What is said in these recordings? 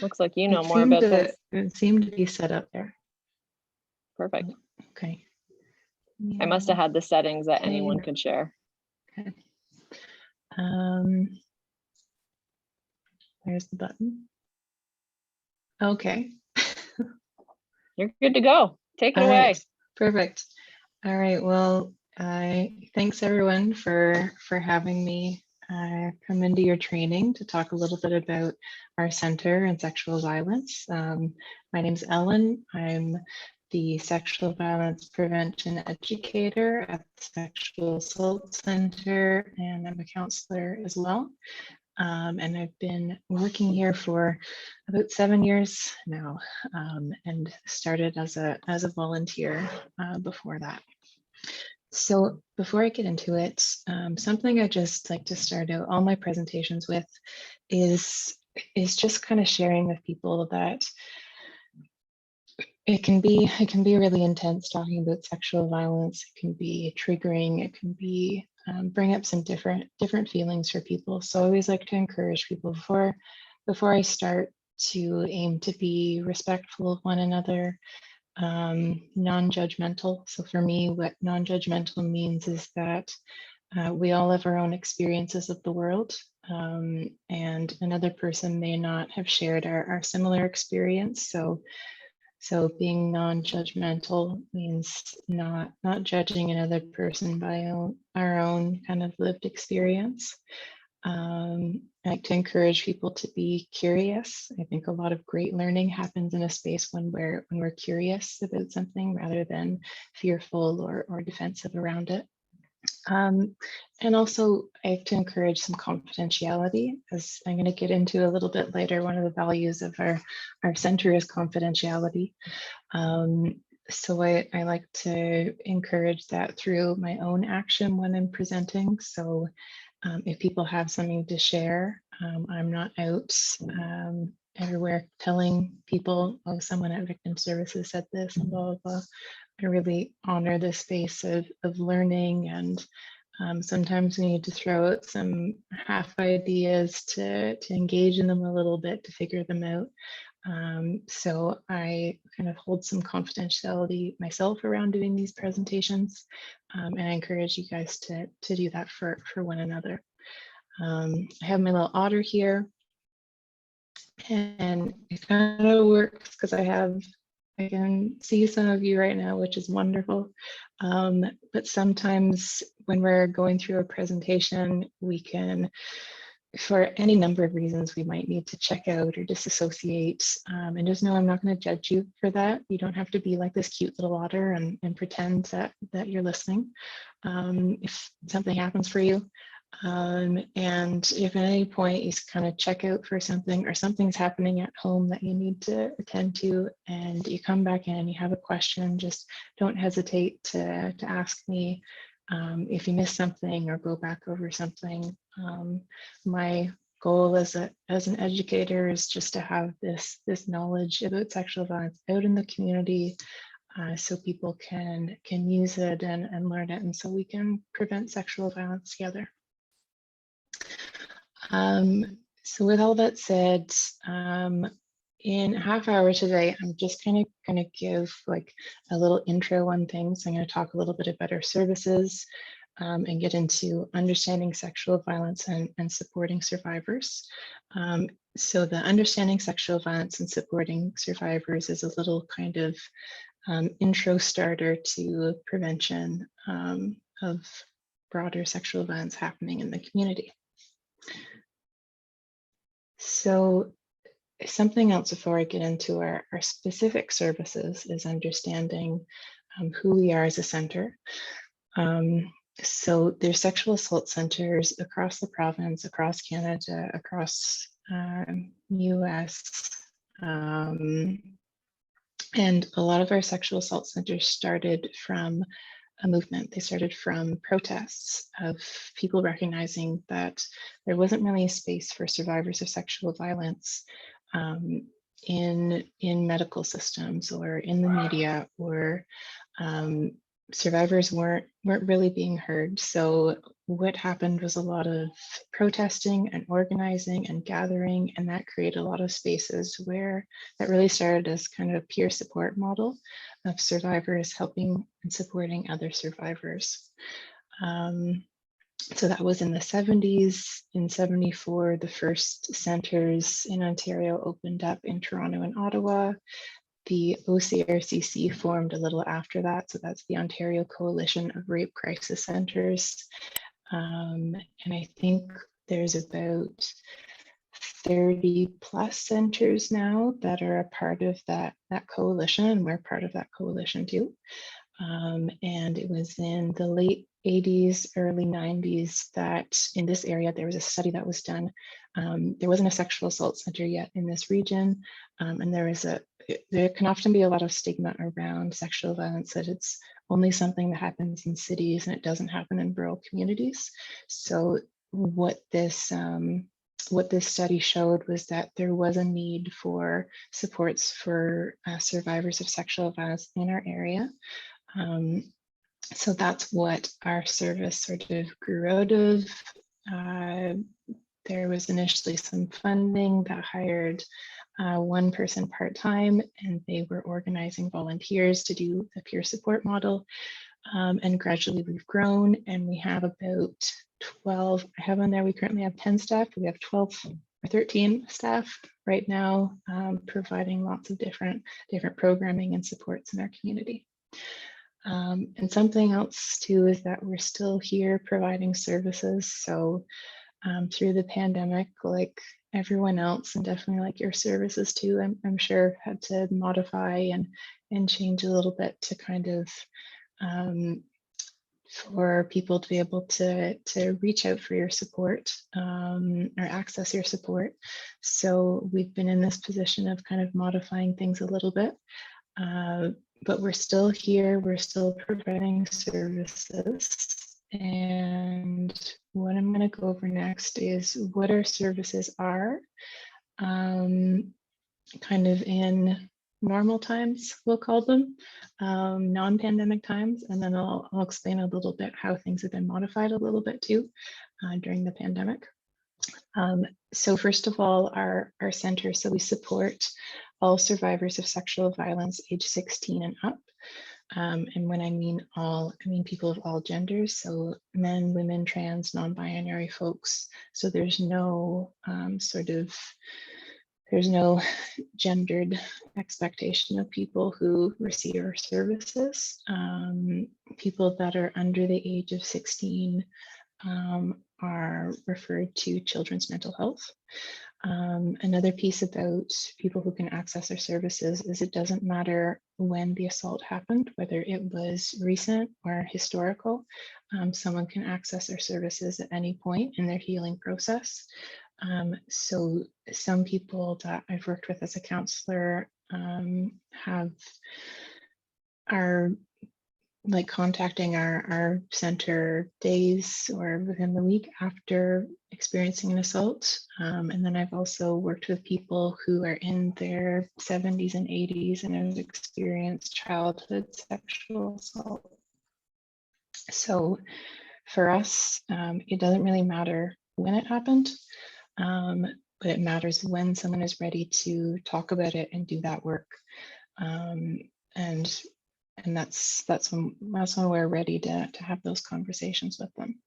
Looks like you know more about this. It seemed to be set up there. Perfect. Okay. I must have had the settings that Okay. anyone could share. Okay. There's the button. Okay. You're good to go. Take it All away. right. Perfect. All right. Well, thanks everyone for having me come into your training to talk a little bit about our center and sexual violence. My name's Ellen. I'm the sexual violence prevention educator at the Sexual Assault Center, and I'm a counselor as well. And I've been working here for about 7 years now, and started as a volunteer before that. So before I get into it, something I just like to start out all my presentations with is just kind of sharing with people that it can be really intense talking about sexual violence. It can be triggering. It can be bring up some different feelings for people. So I always like to encourage people before I start to aim to be respectful of one another, non-judgmental. So for me, what non-judgmental means is that we all have our own experiences of the world, and another person may not have shared our similar experience. So being non-judgmental means not judging another person by our own kind of lived experience. I like to encourage people to be curious. I think a lot of great learning happens in a space when we're curious about something rather than fearful or defensive around it. And also I have to encourage some confidentiality, as I'm going to get into a little bit later. One of the values of our center is confidentiality. So I like to encourage that through my own action when I'm presenting. So if people have something to share, I'm not out everywhere telling people, oh, someone at Victim Services said this and blah, blah, blah. I really honor the space of learning, and sometimes we need to throw out some half ideas to engage in them a little bit, to figure them out. So I kind of hold some confidentiality myself around doing these presentations, and I encourage you guys to do that for one another. I have my little otter here, and it kind of works because I can see some of you right now, which is wonderful. But sometimes when we're going through a presentation, we can, for any number of reasons, we might need to check out or disassociate. And just know I'm not going to judge you for that. You don't have to be like this cute little otter and pretend that you're listening if something happens for you. And if at any point you kind of check out for something, or something's happening at home that you need to attend to, and you come back in and you have a question, just don't hesitate to ask me if you missed something or go back over something. My goal as an educator is just to have this knowledge about sexual violence out in the community, so people can use it and learn it, and so we can prevent sexual violence together. So with all that said, in a half hour today, I'm just kind of going to give like a little intro on things. I'm going to talk a little bit about our services, and get into understanding sexual violence and supporting survivors. So the understanding sexual violence and supporting survivors is a little kind of intro starter to prevention of broader sexual violence happening in the community. So something else before I get into our specific services is understanding who we are as a center. So there's sexual assault centers across the province, across Canada, across US. And a lot of our sexual assault centers started from a movement. They started from protests of people recognizing that there wasn't really a space for survivors of sexual violence in medical systems or in the media, or survivors weren't really being heard. So what happened was a lot of protesting and organizing and gathering, and that created a lot of spaces where that really started as kind of a peer support model of survivors helping and supporting other survivors. So that was in the 70s. In 74, the first centers in Ontario opened up in Toronto and Ottawa. The OCRCC formed a little after that. So that's the Ontario Coalition of Rape Crisis Centers. And I think there's about 30 plus centers now that are a part of that coalition, and we're part of that coalition too. And it was in the late 80s, early 90s that in this area, there was a study that was done. There wasn't a sexual assault center yet in this region. And there can often be a lot of stigma around sexual violence, that it's only something that happens in cities and it doesn't happen in rural communities. So what this study showed was that there was a need for supports for survivors of sexual violence in our area. So that's what our service sort of grew out of. There was initially some funding that hired one person part-time, and they were organizing volunteers to do the peer support model. And gradually we've grown, and we have about 12, I have on there, we currently have 10 staff. We have 12 or 13 staff right now, providing lots of different programming and supports in our community. And something else too is that we're still here providing services. So through the pandemic, like everyone else, and definitely like your services too, I'm sure had to modify and change a little bit to kind of for people to be able to reach out for your support or access your support. So we've been in this position of kind of modifying things a little bit. But we're still here, we're still providing services. And what I'm going to go over next is what our services are, kind of in normal times, we'll call them, non-pandemic times. And then I'll explain a little bit how things have been modified a little bit too during the pandemic. So first of all, our center, so we support all survivors of sexual violence age 16 and up. And when I mean all, I mean people of all genders, so men, women, trans, non-binary folks. So there's no there's no gendered expectation of people who receive our services. People that are under the age of 16 are referred to children's mental health. Another piece about people who can access our services is it doesn't matter when the assault happened, whether it was recent or historical. Someone can access our services at any point in their healing process. So some people that I've worked with as a counselor are like contacting our center days or within the week after experiencing an assault. And then I've also worked with people who are in their 70s and 80s and have experienced childhood sexual assault. So for us, it doesn't really matter when it happened, but it matters when someone is ready to talk about it and do that work. And that's when we're ready to have those conversations with them.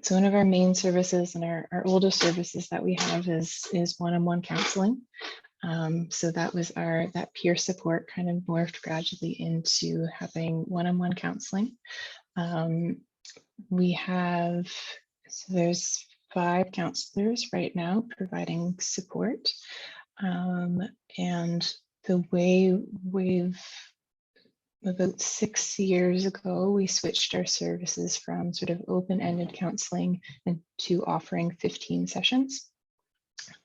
So one of our main services and our oldest services that we have is one-on-one counseling. So that was that peer support kind of morphed gradually into having one-on-one counseling. There's 5 counselors right now providing support. And the way about 6 years ago, we switched our services from sort of open-ended counseling into offering 15 sessions.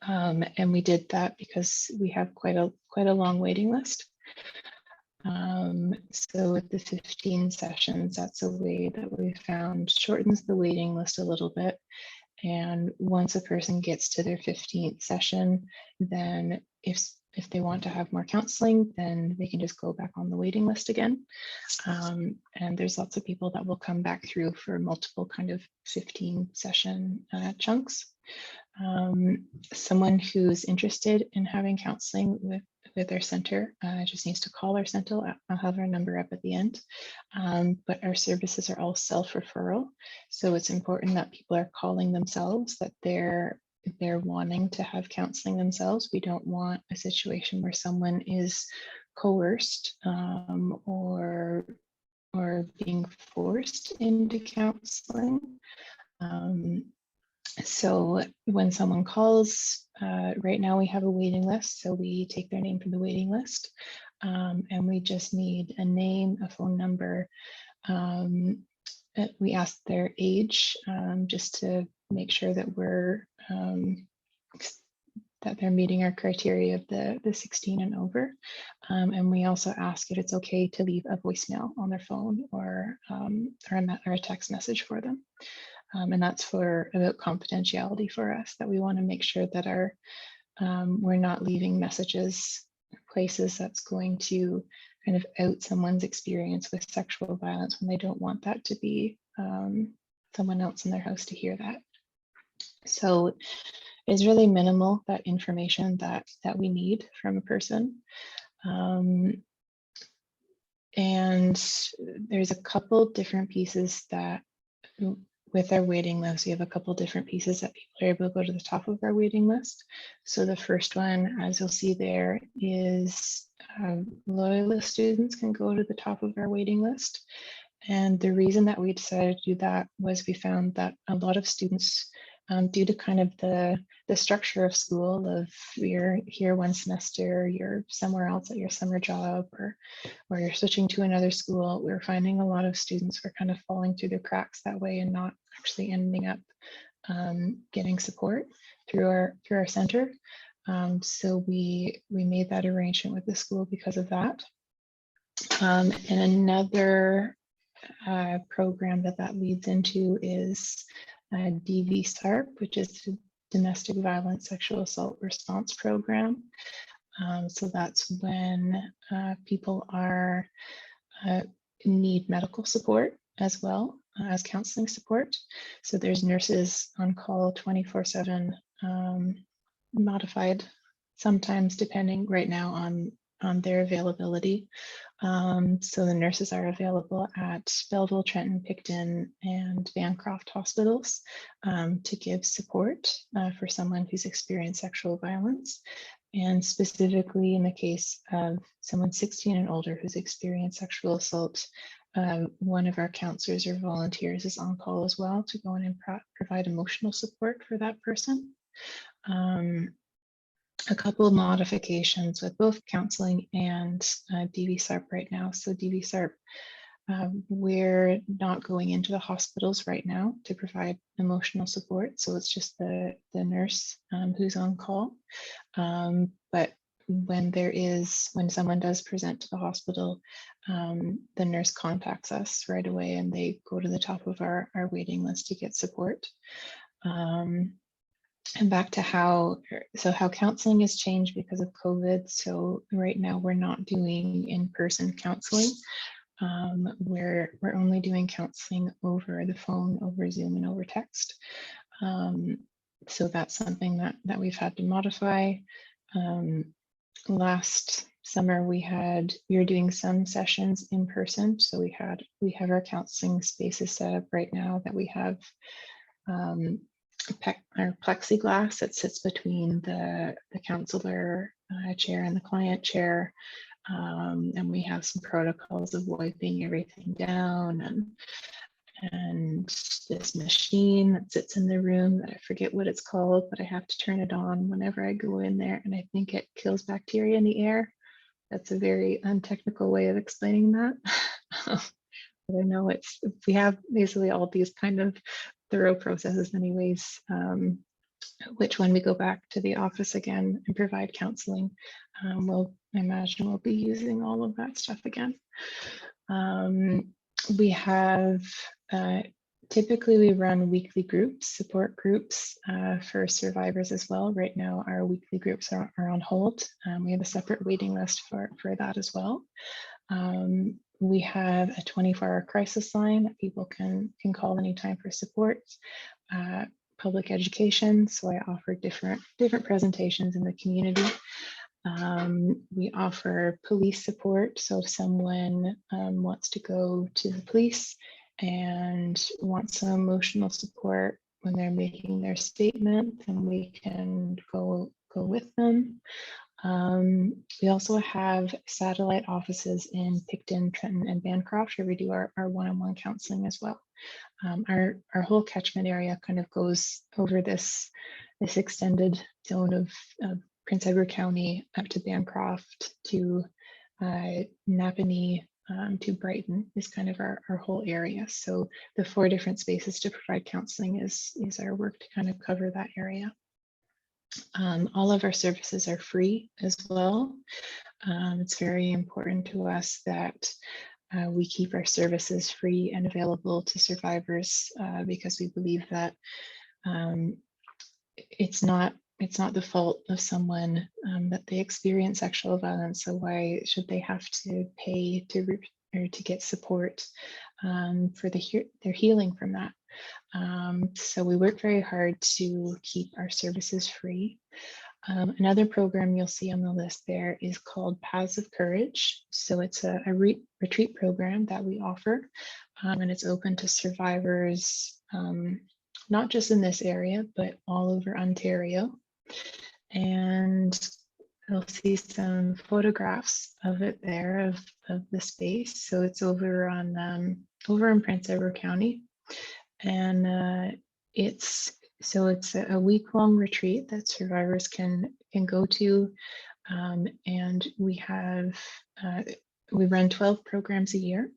And we did that because we have quite a long waiting list. So with the 15 sessions, that's a way that we found shortens the waiting list a little bit. And once a person gets to their 15th session, then if they want to have more counseling, then they can just go back on the waiting list again. And there's lots of people that will come back through for multiple kind of 15 session chunks. Someone who's interested in having counseling with our center just needs to call our center. I'll have our number up at the end. But our services are all self-referral. So it's important that people are calling themselves, that they're wanting to have counseling themselves. We don't want a situation where someone is coerced or being forced into counseling. So when someone calls, right now we have a waiting list. So we take their name from the waiting list, and we just need a name, a phone number. We ask their age just to make sure that that they're meeting our criteria of the 16 and over. And we also ask if it's okay to leave a voicemail on their phone or a text message for them. And that's about confidentiality for us, that we want to make sure that we're not leaving messages places that's going to kind of out someone's experience with sexual violence when they don't want that to be someone else in their house to hear that. So it's really minimal, that information that we need from a person. And there's a couple different pieces that, with our waiting list, we have a couple different pieces that people are able to go to the top of our waiting list. So the first one, as you'll see there, is loyalist students can go to the top of our waiting list. And the reason that we decided to do that was we found that a lot of students, due to kind of the structure of school, of you're here one semester, you're somewhere else at your summer job, or you're switching to another school, we're finding a lot of students were kind of falling through the cracks that way and not actually ending up getting support through our center. So we made that arrangement with the school because of that. And another program that leads into is DV-SARP, which is the Domestic Violence Sexual Assault Response Program. So that's when people need medical support as well as counseling support. So there's nurses on call 24/7, modified sometimes depending right now on their availability. So the nurses are available at Belleville, Trenton, Picton, and Bancroft hospitals to give support for someone who's experienced sexual violence. And specifically in the case of someone 16 and older who's experienced sexual assault, one of our counselors or volunteers is on call as well to go in and provide emotional support for that person. A couple of modifications with both counseling and DV-SARP right now. So DV-SARP, we're not going into the hospitals right now to provide emotional support. So it's just the nurse who's on call. But when someone does present to the hospital, the nurse contacts us right away and they go to the top of our waiting list to get support. And back to how counseling has changed because of COVID. So right now we're not doing in-person counseling. We're only doing counseling over the phone, over Zoom, and over text. So that's something that we've had to modify. Last summer we were doing some sessions in person. So we have our counseling spaces set up right now that we have our plexiglass that sits between the counselor chair and the client chair. And we have some protocols of wiping everything down, and this machine that sits in the room that I forget what it's called, but I have to turn it on whenever I go in there, and I think it kills bacteria in the air. That's a very untechnical way of explaining that. But I know we have basically all these kind of thorough processes anyways, which when we go back to the office again and provide counseling, I imagine we'll be using all of that stuff again. We have Typically, we run weekly groups, support groups for survivors as well. Right now, our weekly groups are on hold. We have a separate waiting list for that as well. We have a 24-hour crisis line that people can call anytime for support. Public education, so I offer different presentations in the community. We offer police support, so if someone wants to go to the police and wants some emotional support when they're making their statement, then we can go with them. We also have satellite offices in Picton, Trenton, and Bancroft, where we do our one-on-one counseling as well. Our whole catchment area kind of goes over this extended zone of Prince Edward County up to Bancroft to Napanee to Brighton is kind of our whole area. So the 4 different spaces to provide counseling is our work to kind of cover that area. All of our services are free as well. It's very important to us that we keep our services free and available to survivors because we believe that it's not the fault of someone that they experience sexual violence. So why should they have to pay to get support for their healing from that? So we work very hard to keep our services free. Another program you'll see on the list there is called Paths of Courage. So it's a retreat program that we offer, and it's open to survivors, not just in this area, but all over Ontario. And you'll see some photographs of it there of the space. So it's over in Prince Edward County, and it's a week-long retreat that survivors can go to, and we run 12 programs a year,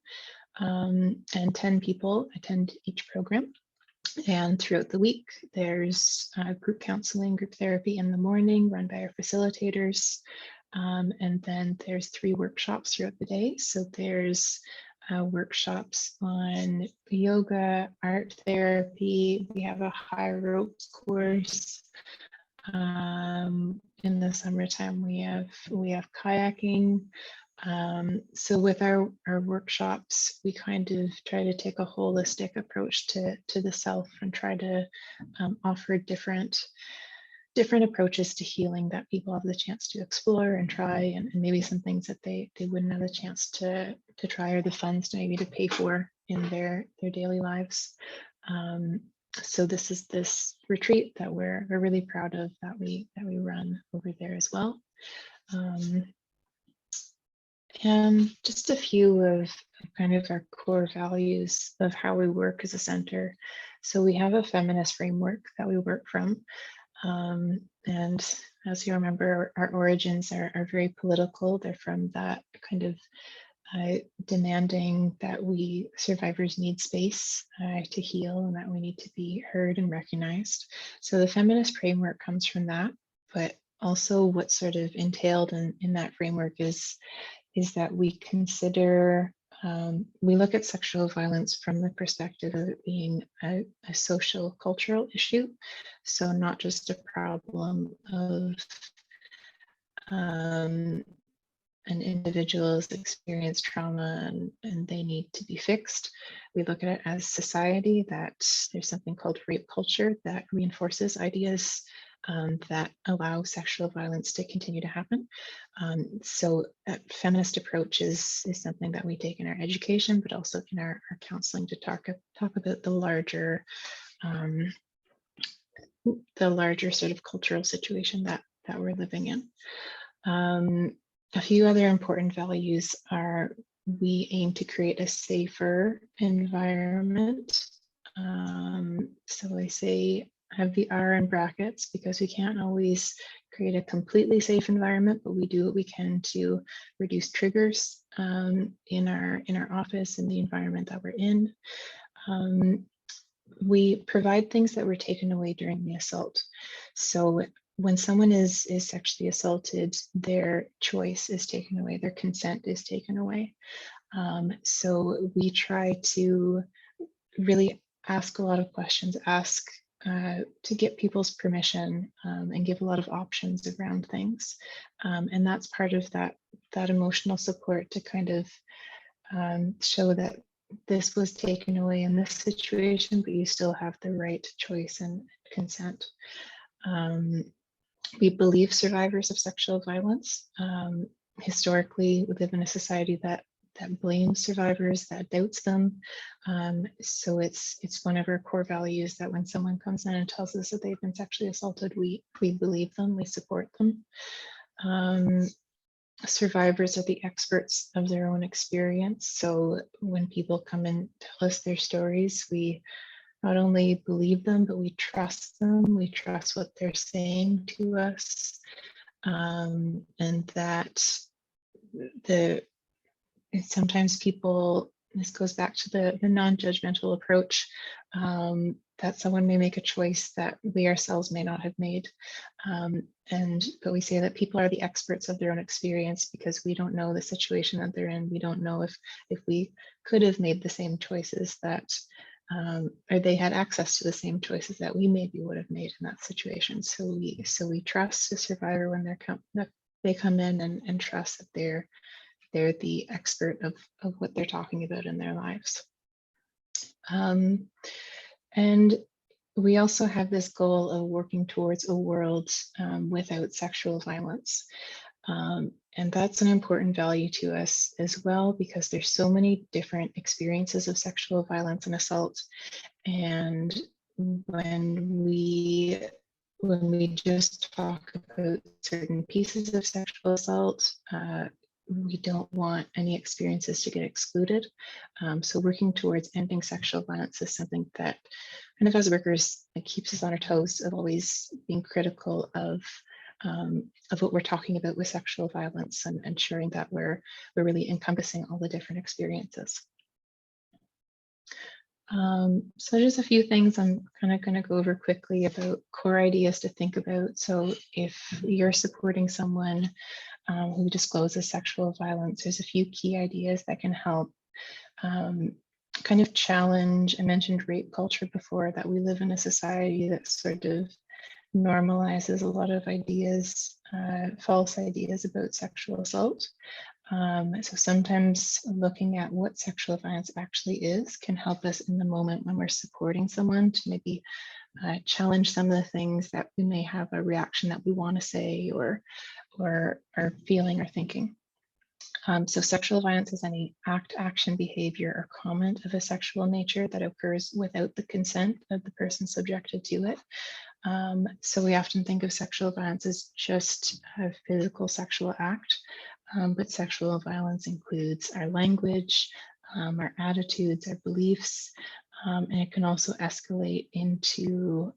and 10 people attend each program. And throughout the week, there's group counseling, group therapy in the morning run by our facilitators, and then there's 3 workshops throughout the day. So there's workshops on yoga, art therapy. We have a high ropes course. In the summertime, we have kayaking. So with our workshops, we kind of try to take a holistic approach to the self and try to offer different approaches to healing that people have the chance to explore and try, and maybe some things that they wouldn't have a chance to try, or the funds to maybe to pay for in their daily lives. So this is this retreat that we're really proud of that we run over there as well. And just a few of kind of our core values of how we work as a center. So we have a feminist framework that we work from. And as you remember, our origins are very political. They're from that kind of demanding that we survivors need space to heal, and that we need to be heard and recognized. So the feminist framework comes from that, but also what sort of entailed in that framework is that we consider, we look at sexual violence from the perspective of it being a social cultural issue. So not just a problem of an individual's experienced trauma and they need to be fixed. We look at it as society, that there's something called rape culture that reinforces ideas that allow sexual violence to continue to happen. So a feminist approach is something that we take in our education, but also in our counseling, to talk about the larger sort of cultural situation that we're living in. A few other important values are we aim to create a safer environment. So I say have the R in brackets because we can't always create a completely safe environment, but we do what we can to reduce triggers in our office and the environment that we're in. We provide things that were taken away during the assault. So when someone is sexually assaulted, their choice is taken away, their consent is taken away. So we try to really ask a lot of questions, ask to get people's permission, and give a lot of options around things. And that's part of that emotional support to kind of show that this was taken away in this situation, but you still have the right to choice and consent. We believe survivors of sexual violence. Historically, we live in a society that blames survivors, that doubts them. So it's one of our core values that when someone comes in and tells us that they've been sexually assaulted, we believe them, we support them. Survivors are the experts of their own experience. So when people come and tell us their stories, we not only believe them, but we trust them. We trust what they're saying to us. And that sometimes people, this goes back to the non-judgmental approach, that someone may make a choice that we ourselves may not have made. But we say that people are the experts of their own experience because we don't know the situation that they're in. We don't know if we could have made the same choices that, or they had access to the same choices that we maybe would have made in that situation. So we trust the survivor when they come in and trust that they're the expert of what they're talking about in their lives. And we also have this goal of working towards a world without sexual violence. And that's an important value to us as well, because there's so many different experiences of sexual violence and assault. And when we just talk about certain pieces of sexual assault, we don't want any experiences to get excluded. So working towards ending sexual violence is something that kind of as workers, it keeps us on our toes of always being critical of what we're talking about with sexual violence and ensuring that we're really encompassing all the different experiences. So just a few things I'm kind of going to go over quickly about core ideas to think about. So if you're supporting someone who discloses sexual violence, there's a few key ideas that can help kind of challenge. I mentioned rape culture before, that we live in a society that sort of normalizes a lot of ideas, false ideas about sexual assault. So sometimes looking at what sexual violence actually is can help us in the moment when we're supporting someone to maybe challenge some of the things that we may have a reaction that we want to say or are feeling or thinking. So sexual violence is any act, action, behavior, or comment of a sexual nature that occurs without the consent of the person subjected to it. So we often think of sexual violence as just a physical sexual act, but sexual violence includes our language, our attitudes, our beliefs, and it can also escalate into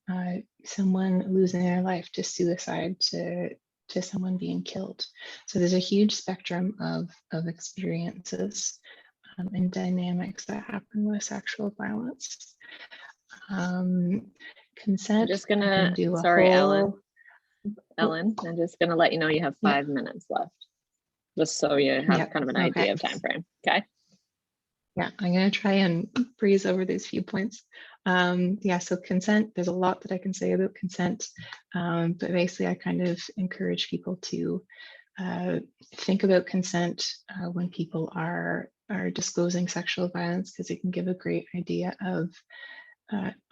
someone losing their life, to suicide, to someone being killed. So there's a huge spectrum of experiences and dynamics that happen with sexual violence. Consent. I'm just gonna, sorry, Ellen, I'm just gonna let you know you have 5 minutes left, just so you have kind of an idea of time frame. Okay. Yeah, I'm going to try and breeze over these few points. So consent, there's a lot that I can say about consent, but basically I kind of encourage people to think about consent when people are disclosing sexual violence, because it can give a great idea of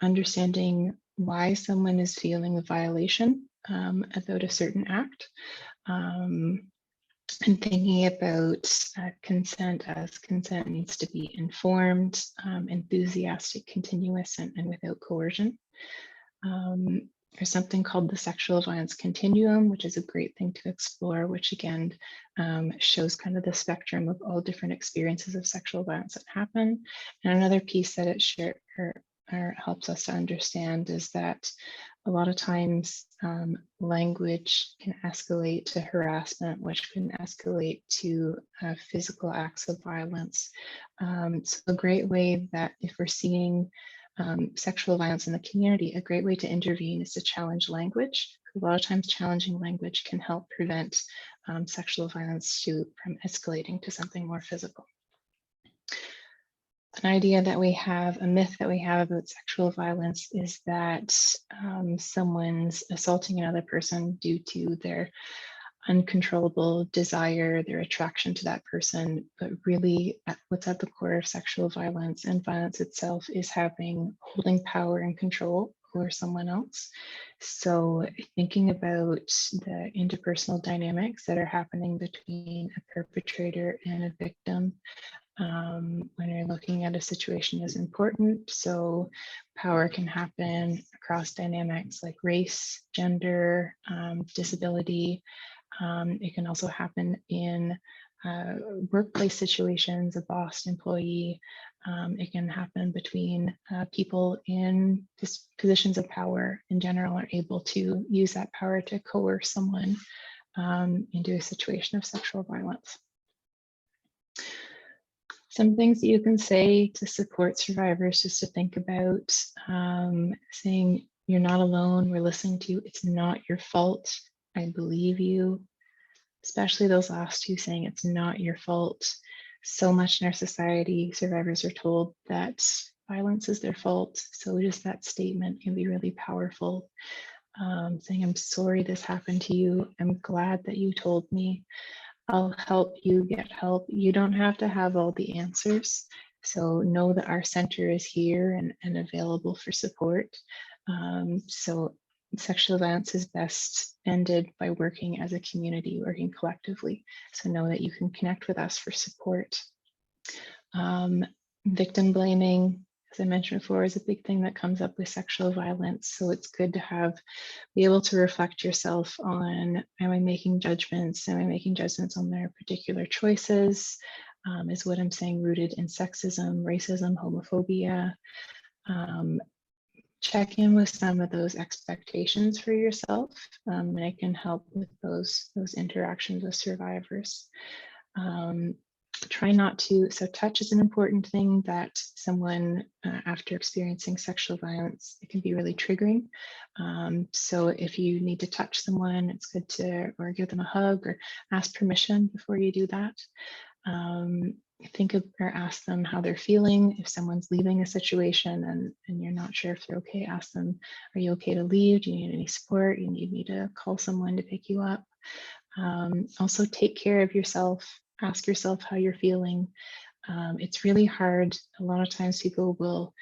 understanding why someone is feeling a violation about a certain act. And thinking about consent as consent needs to be informed, enthusiastic, continuous, and without coercion. There's something called the sexual violence continuum, which is a great thing to explore, which again shows kind of the spectrum of all different experiences of sexual violence that happen. And another piece that it helps us to understand is that a lot of times language can escalate to harassment, which can escalate to physical acts of violence. So a great way that if we're seeing sexual violence in the community, a great way to intervene is to challenge language. A lot of times challenging language can help prevent sexual violence from escalating to something more physical. An idea that we have, a myth that we have about sexual violence is that someone's assaulting another person due to their uncontrollable desire, their attraction to that person. But really, what's at the core of sexual violence and violence itself is holding power and control over someone else. So thinking about the interpersonal dynamics that are happening between a perpetrator and a victim when you're looking at a situation is important. So power can happen across dynamics like race, gender, disability. It can also happen in workplace situations, a boss employee. It can happen between people in positions of power in general are able to use that power to coerce someone into a situation of sexual violence. Some things that you can say to support survivors, just to think about, saying you're not alone, we're listening to you, it's not your fault, I believe you. Especially those last two, saying it's not your fault. So much in our society, survivors are told that violence is their fault. So just that statement can be really powerful. Saying, I'm sorry this happened to you. I'm glad that you told me. I'll help you get help. You don't have to have all the answers. So know that our center is here and available for support. So sexual violence is best ended by working as a community, working collectively. So know that you can connect with us for support. Victim blaming, as I mentioned before, is a big thing that comes up with sexual violence. So it's good to be able to reflect yourself on, am I making judgments? Am I making judgments on their particular choices? Is what I'm saying rooted in sexism, racism, homophobia? Check in with some of those expectations for yourself, and it can help with those interactions with survivors. Try not to, so touch is an important thing that someone after experiencing sexual violence, it can be really triggering. So if you need to touch someone, it's good to, or give them a hug or ask permission before you do that. Think of or ask them how they're feeling. If someone's leaving a situation and you're not sure if they're okay, ask them, are you okay to leave? Do you need any support? You need me to call someone to pick you up? Also take care of yourself. Ask yourself how you're feeling. It's really hard. A lot of times people will,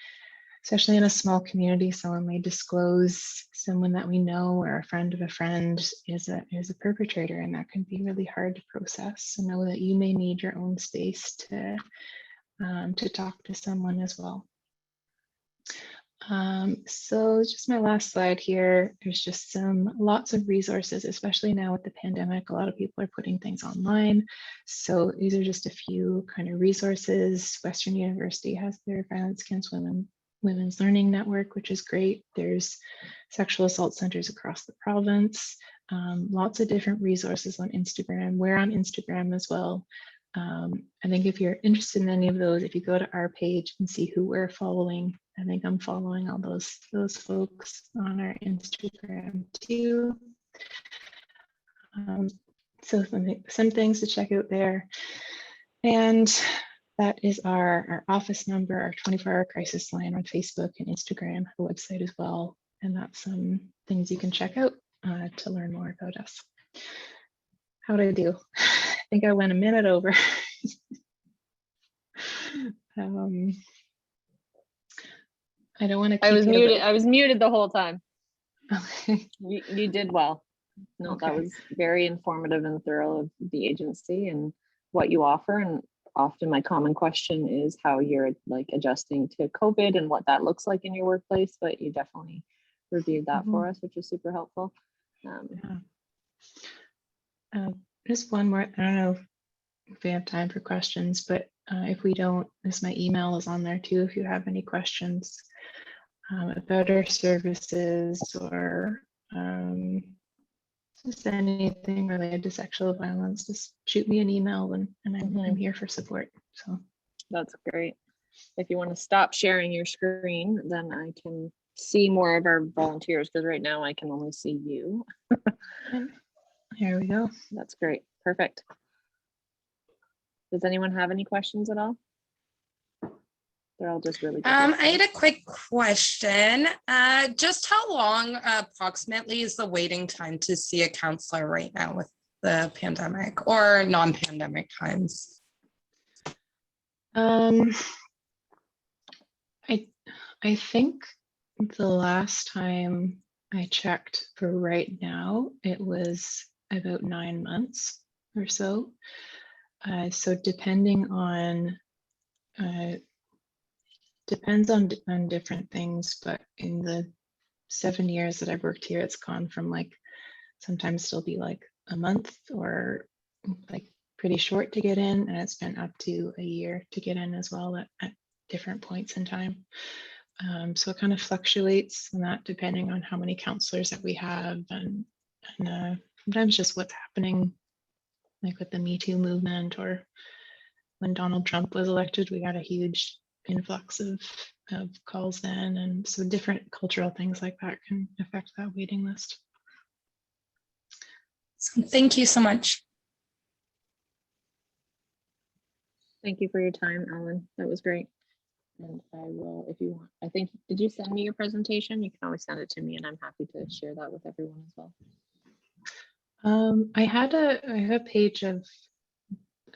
especially in a small community, someone may disclose someone that we know or a friend of a friend is a perpetrator, and that can be really hard to process. So know that you may need your own space to talk to someone as well. So just my last slide here, there's just lots of resources, especially now with the pandemic. A lot of people are putting things online. So these are just a few kind of resources. Western University has their Violence Against Women's Learning Network, which is great. There's sexual assault centers across the province. Lots of different resources on Instagram. We're on Instagram as well. I think if you're interested in any of those, if you go to our page and see who we're following, I think I'm following all those folks on our Instagram too. So some things to check out there. And that is our office number, our 24-hour crisis line on Facebook and Instagram, the website as well. And that's some things you can check out to learn more about us. How did I do? I think I went a minute over. I don't want to keep I was muted the whole time. Okay. You did well. No, okay. That was very informative and thorough of the agency and what you offer. And often my common question is how you're like adjusting to COVID and what that looks like in your workplace, but you definitely reviewed that for us, which is super helpful. Just one more, I don't know if we have time for questions, but if we don't, my email is on there too if you have any questions about our services or just anything related to sexual violence, just shoot me an email and I'm here for support. So that's great. If you want to stop sharing your screen, then I can see more of our volunteers, because right now I can only see you. Here we go. That's great. Perfect. Does anyone have any questions at all? They're all just really good. I had a quick question. Just how long approximately is the waiting time to see a counselor right now with the pandemic or non-pandemic times? I think the last time I checked for right now, it was about 9 months or so. So depending on, depends on different things, but in the 7 years that I've worked here, it's gone from like, sometimes it'll be like a month or like pretty short to get in, and it's been up to a year to get in as well at different points in time. So it kind of fluctuates on that depending on how many counselors that we have, and sometimes just what's happening, like with the Me Too movement, or when Donald Trump was elected, we got a huge influx of calls then, and so different cultural things like that can affect that waiting list. So thank you so much. Thank you for your time, Ellen. That was great. And I will, if you want, I think, did you send me your presentation? You can always send it to me, and I'm happy to share that with everyone as well. I have a page of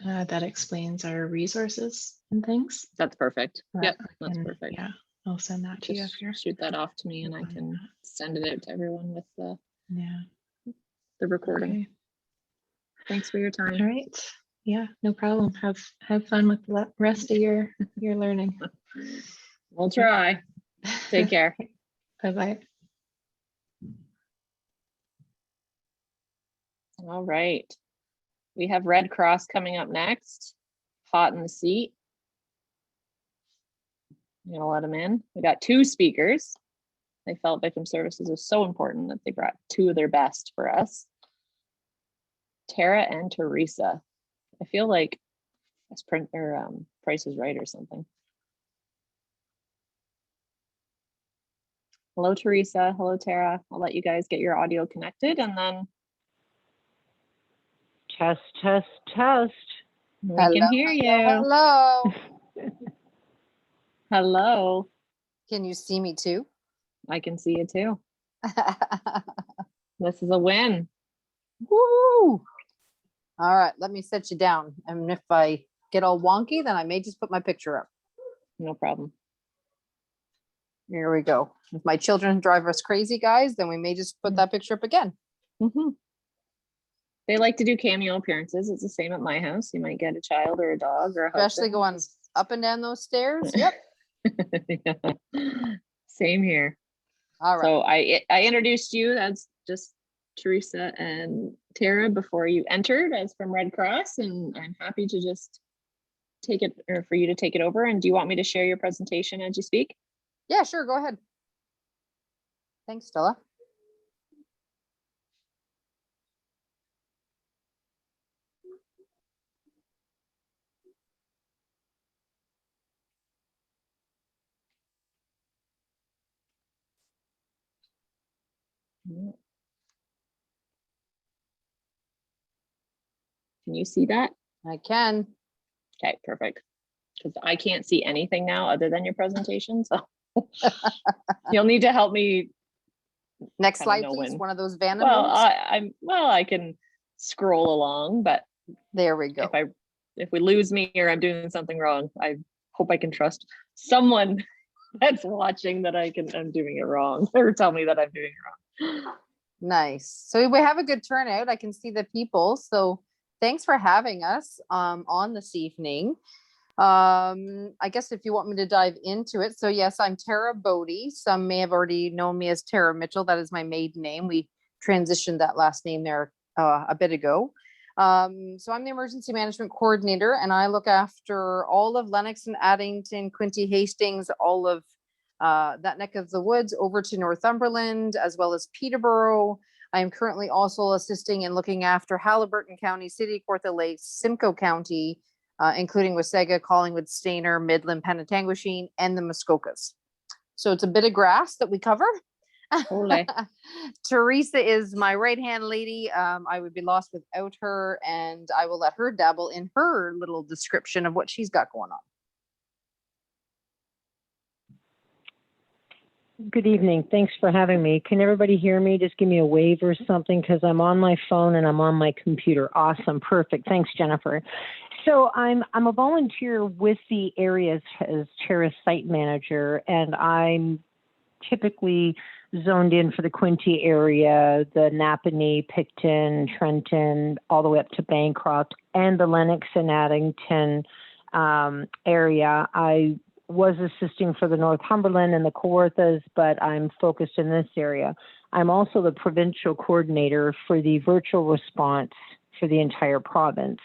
that explains our resources and things. That's perfect. Yep, that's And, perfect. yeah, I'll send that to you Just after. shoot that off to me, and I can send it out to everyone with the recording. Okay. Thanks for your time. All right. Yeah, no problem. Have fun with the rest of your learning. We'll try. Take care. Bye-bye. All right. We have Red Cross coming up next. Hot in the seat. I'm gonna let them in. We got 2 speakers. They felt victim services was so important that they brought 2 of their best for us. Terra and Teresa. I feel like it's Price is Right or something. Hello, Teresa. Hello, Terra. I'll let you guys get your audio connected, and then Test, test, test. we can hear you. Hello. Hello. Can you see me too? I can see you too. This is a win. Woo! All right, let me set you down. And if I get all wonky, then I may just put my picture up. No problem. Here we go. If my children drive us crazy, guys, then we may just put that picture up again. They like to do cameo appearances. It's the same at my house. You might get a child or a dog or a Especially going up and down those stairs. Yep. Yeah. Same here. All right. So I introduced you as just Teresa and Terra before you entered as from Red Cross, and I'm happy to just take it, or for you to take it over. And do you want me to share your presentation as you speak? Yeah, sure. Go ahead. Thanks, Stella. Can you see that? I can. Okay, perfect. Because I can't see anything now other than your presentation. So you'll need to help me. Next slide, know please. when. One of those Vanna Well, moves. I can scroll along, but There we go. if we lose me or I'm doing something wrong, I hope I can trust someone that's watching that I'm doing it wrong, or tell me that I'm doing it wrong. Nice. So we have a good turnout. I can see the people. So thanks for having us on this evening. I guess if you want me to dive into it. So yes, I'm Terra Boddy. Some may have already known me as Terra Mitchell. That is my maiden name. We transitioned that last name there a bit ago. So I'm the emergency management coordinator, and I look after all of Lennox and Addington, Quinte, Hastings, all of that neck of the woods over to Northumberland, as well as Peterborough. I am currently also assisting in looking after Halliburton County, City, Kawartha Lakes, Simcoe County, including Wasaga, Collingwood, Stayner, Midland, Penetanguishene, and the Muskokas. So it's a bit of grass that we cover. Teresa is my right-hand lady. I would be lost without her, and I will let her dabble in her little description of what she's got going on. Good evening. Thanks for having me. Can everybody hear me? Just give me a wave or something because I'm on my phone and I'm on my computer. Awesome. Perfect. Thanks, Jennifer. So I'm a volunteer with the area as Terra site manager, and I'm typically zoned in for the Quinte area, the Napanee, Picton, Trenton, all the way up to Bancroft, and the Lennox and Addington area. I was assisting for the Northumberland and the Kawarthas, but I'm focused in this area. I'm also the provincial coordinator for the virtual response for the entire province.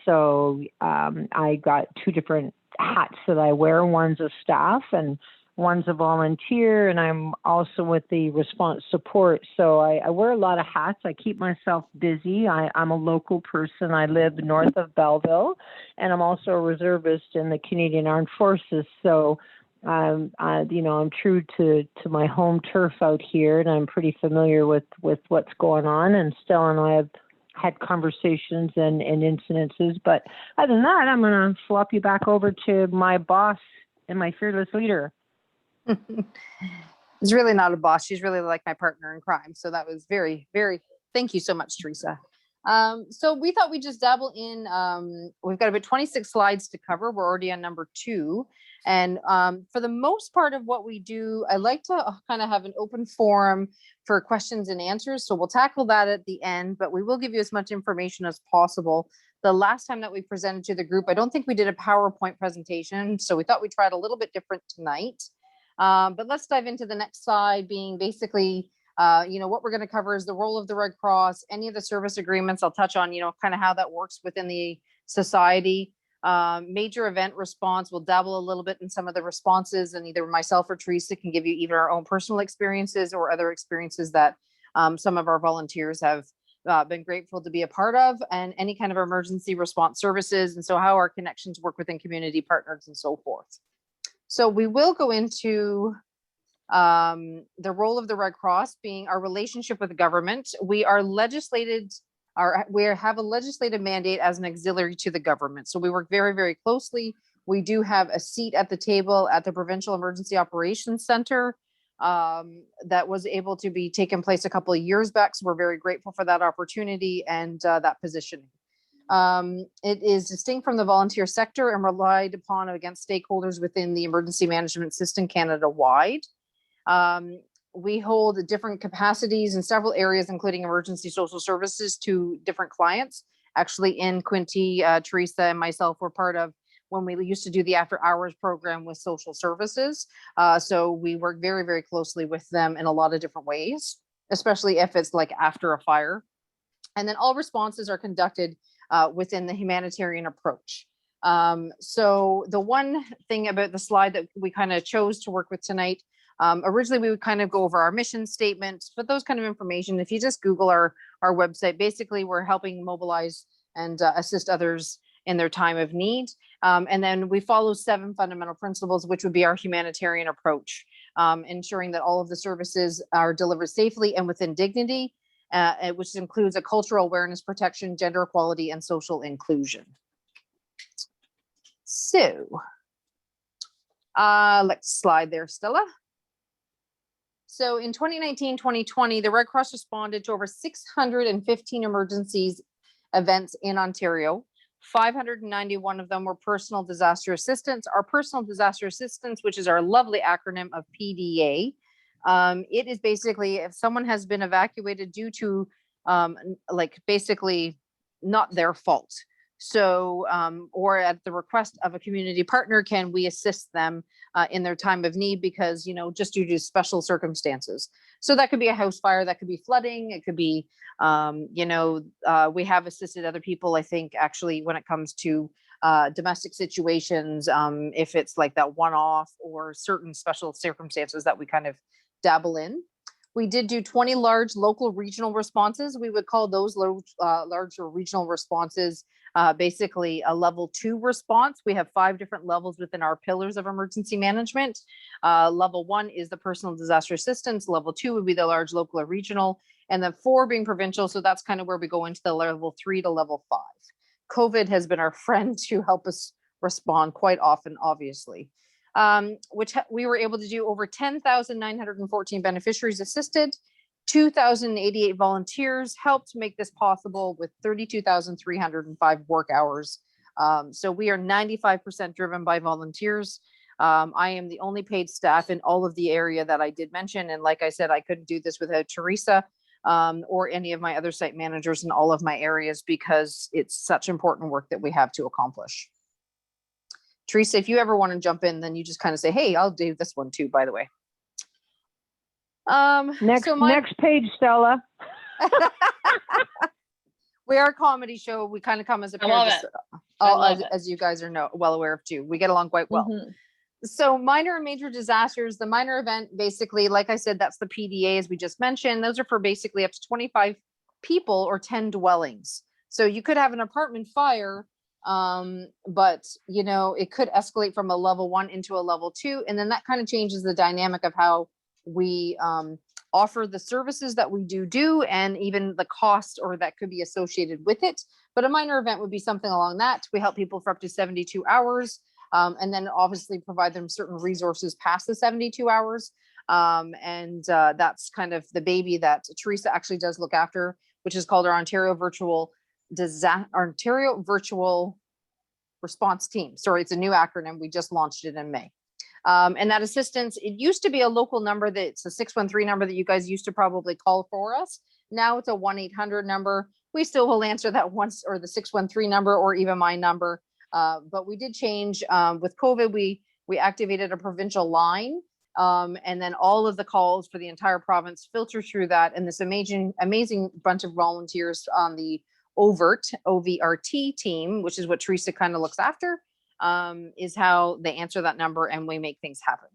So I got two different hats that I wear. One's a staff and one's a volunteer, and I'm also with the response support. So I wear a lot of hats. I keep myself busy. I'm a local person. I live north of Belleville, and I'm also a reservist in the Canadian Armed Forces. So, I'm true to my home turf out here, and I'm pretty familiar with what's going on. And Stella and I have had conversations and incidences. But other than that, I'm going to flop you back over to my boss and my fearless leader. It's really not a boss. She's really like my partner in crime. So that was very, very, thank you so much, Teresa. So we thought we'd just dabble in, we've got about 26 slides to cover. We're already on number 2. And for the most part of what we do, I like to kind of have an open forum for questions and answers. So we'll tackle that at the end, but we will give you as much information as possible. The last time that we presented to the group, I don't think we did a PowerPoint presentation. So we thought we'd try it a little bit different tonight. But let's dive into the next slide, being basically, what we're going to cover is the role of the Red Cross, any of the service agreements. I'll touch on, kind of how that works within the society. Major event response, we'll dabble a little bit in some of the responses, and either myself or Teresa can give you either our own personal experiences or other experiences that some of our volunteers have been grateful to be a part of, and any kind of emergency response services, and so how our connections work within community partners and so forth. So we will go into the role of the Red Cross being our relationship with the government. We are we have a legislative mandate as an auxiliary to the government. So we work very, very closely. We do have a seat at the table at the Provincial Emergency Operations Center that was able to be taken place a couple of years back. So we're very grateful for that opportunity and that positioning. It is distinct from the volunteer sector and relied upon against stakeholders within the emergency management system Canada-wide. We hold different capacities in several areas, including emergency social services to different clients. Actually, in Quinte, Teresa and myself were part of when we used to do the after hours program with social services. So we work very, very closely with them in a lot of different ways, especially if it's like after a fire. And then all responses are conducted within the humanitarian approach. So the one thing about the slide that we kind of chose to work with tonight, originally we would kind of go over our mission statement, but those kind of information, if you just Google our website, basically we're helping mobilize and assist others in their time of need. And then we follow 7 fundamental principles, which would be our humanitarian approach, ensuring that all of the services are delivered safely and within dignity, which includes a cultural awareness, protection, gender equality, and social inclusion. So, let's slide there, Stella. So in 2019-2020, the Red Cross responded to over 615 emergencies events in Ontario. 591 of them were personal disaster assistance. Our personal disaster assistance, which is our lovely acronym of PDA, it is basically if someone has been evacuated due to basically not their fault. So, or at the request of a community partner, can we assist them in their time of need because, just due to special circumstances. So that could be a house fire, that could be flooding, it could be, we have assisted other people, I think, actually, when it comes to domestic situations, if it's like that one-off or certain special circumstances that we kind of dabble in. We did do 20 large local regional responses. We would call those larger regional responses basically a level 2 response. We have 5 different levels within our pillars of emergency management. Level 1 is the personal disaster assistance. Level 2 would be the large local or regional, and then 4 being provincial. So that's kind of where we go into the level 3 to level 5. COVID has been our friend to help us respond quite often, obviously. which we were able to do over 10,914 beneficiaries assisted, 2,088 volunteers helped make this possible with 32,305 work hours. So we are 95% driven by volunteers. I am the only paid staff in all of the area that I did mention. And like I said, I couldn't do this without Teresa or any of my other site managers in all of my areas, because it's such important work that we have to accomplish. Teresa, if you ever want to jump in, then you just kind of say, hey, I'll do this one too, by the way. Next page, Stella. We are a comedy show. We kind of come as a pair, as you guys are well aware of too. We get along quite well. Mm-hmm. So minor and major disasters, the minor event, basically, like I said, that's the PDA, as we just mentioned. Those are for basically up to 25 people or 10 dwellings. So you could have an apartment fire, but you know, it could escalate from a level 1 into a level 2. And then that kind of changes the dynamic of how we offer the services that we do, and even the cost or that could be associated with it. But a minor event would be something along that. We help people for up to 72 hours. And then obviously provide them certain resources past the 72 hours. That's kind of the baby that Teresa actually does look after, which is called our Ontario Virtual Response Team. Sorry, it's a new acronym. We just launched it in May. And that assistance, it used to be a local number that's a 613 number that you guys used to probably call for us. Now it's a 1-800 number. We still will answer that once, or the 613 number, or even my number. But we did change with COVID. We activated a provincial line, and then all of the calls for the entire province filter through that. And this amazing bunch of volunteers on the OVRT team, which is what Teresa kind of looks after, is how they answer that number and we make things happen.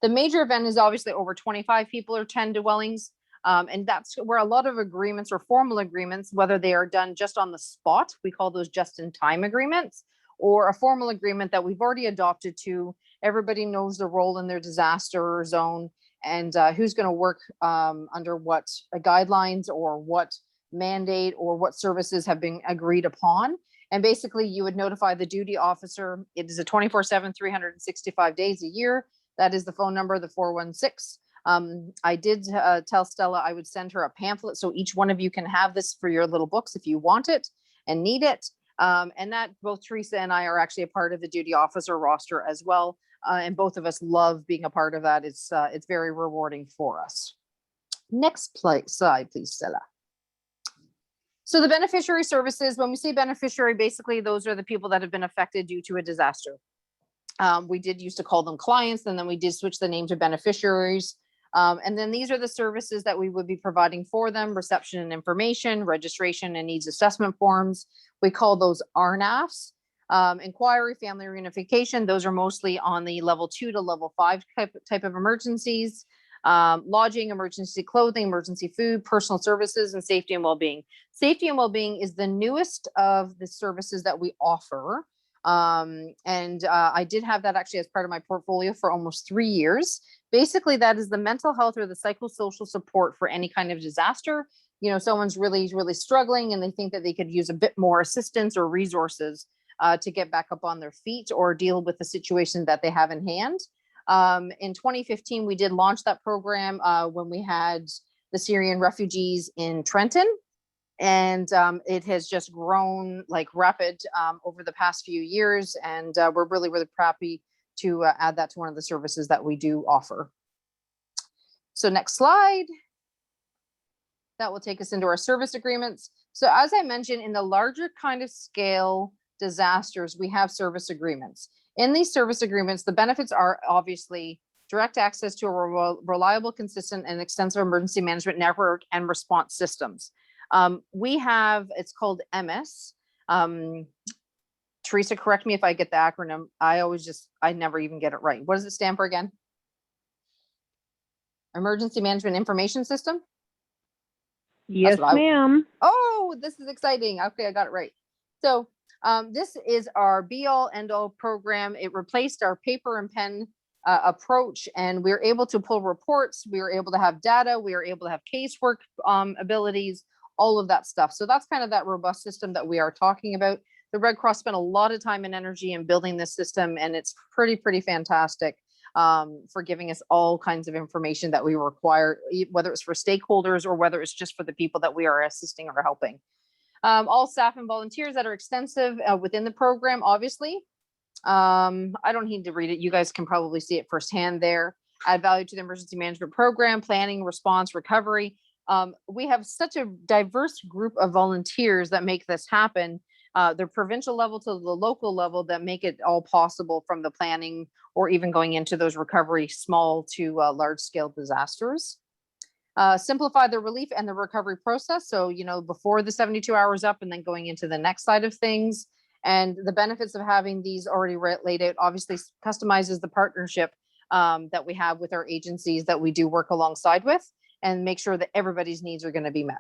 The major event is obviously over 25 people or 10 dwellings. And that's where a lot of agreements or formal agreements, whether they are done just on the spot, we call those just-in-time agreements, or a formal agreement that we've already adopted to. Everybody knows the role in their disaster zone and who's going to work under what guidelines or what mandate or what services have been agreed upon. And basically you would notify the duty officer. It is a 24/7, 365 days a year. That is the phone number, the 416. I did tell Stella I would send her a pamphlet, so each one of you can have this for your little books if you want it and need it. And that both Teresa and I are actually a part of the duty officer roster as well. And both of us love being a part of that. It's very rewarding for us. Next slide, please, Stella. So the beneficiary services, when we say beneficiary, basically those are the people that have been affected due to a disaster. We did used to call them clients, and then we did switch the name to beneficiaries. And then these are the services that we would be providing for them: reception and information, registration and needs assessment forms. We call those RNAFs. Inquiry, family reunification, those are mostly on the level 2 to level 5 type of emergencies. Lodging, emergency clothing, emergency food, personal services, and safety and well-being. Safety and well-being is the newest of the services that we offer. I did have that actually as part of my portfolio for almost 3 years. Basically, that is the mental health or the psychosocial support for any kind of disaster. You know, someone's really, really struggling and they think that they could use a bit more assistance or resources to get back up on their feet or deal with the situation that they have in hand. In 2015, we did launch that program when we had the Syrian refugees in Trenton. And it has just grown like rapid over the past few years. And we're really, really happy to add that to one of the services that we do offer. So next slide. That will take us into our service agreements. So as I mentioned, in the larger kind of scale disasters, we have service agreements. In these service agreements, the benefits are obviously direct access to a reliable, consistent, and extensive emergency management network and response systems. We have, it's called MS. Teresa, correct me if I get the acronym. I never even get it right. What does it stand for again? Emergency Management Information System? Yes, ma'am. Oh, this is exciting. Okay, I got it right. So this is our be-all, end-all program. It replaced our paper and pen approach, and we were able to pull reports. We were able to have data. We were able to have casework abilities, all of that stuff. So that's kind of that robust system that we are talking about. The Red Cross spent a lot of time and energy in building this system, and it's pretty fantastic for giving us all kinds of information that we require, whether it's for stakeholders or whether it's just for the people that we are assisting or helping. All staff and volunteers that are extensive within the program, obviously. I don't need to read it. You guys can probably see it firsthand there. Add value to the emergency management program, planning, response, recovery. We have such a diverse group of volunteers that make this happen. The provincial level to the local level that make it all possible, from the planning or even going into those recovery small to large scale disasters. Simplify the relief and the recovery process. So, you know, before the 72 hours up and then going into the next side of things. And the benefits of having these already laid out obviously customizes the partnership that we have with our agencies that we do work alongside with, and make sure that everybody's needs are going to be met.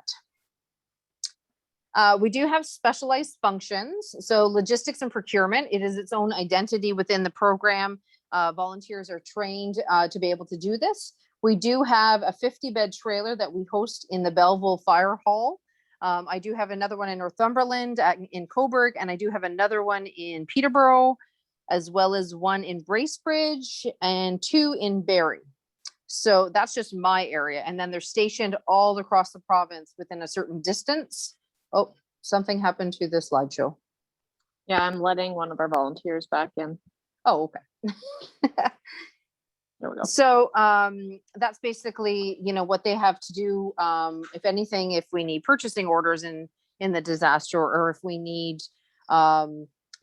We do have specialized functions. So logistics and procurement, it is its own identity within the program. Volunteers are trained to be able to do this. We do have a 50-bed trailer that we host in the Belleville Fire Hall. I do have another one in Northumberland, in Coburg, and I do have another one in Peterborough, as well as one in Bracebridge and 2 in Barrie. So that's just my area. And then they're stationed all across the province within a certain distance. Oh, something happened to the slideshow. Yeah, I'm letting one of our volunteers back in. Oh, okay. There we go. So that's basically, you know, what they have to do. If anything, if we need purchasing orders in the disaster, or if we need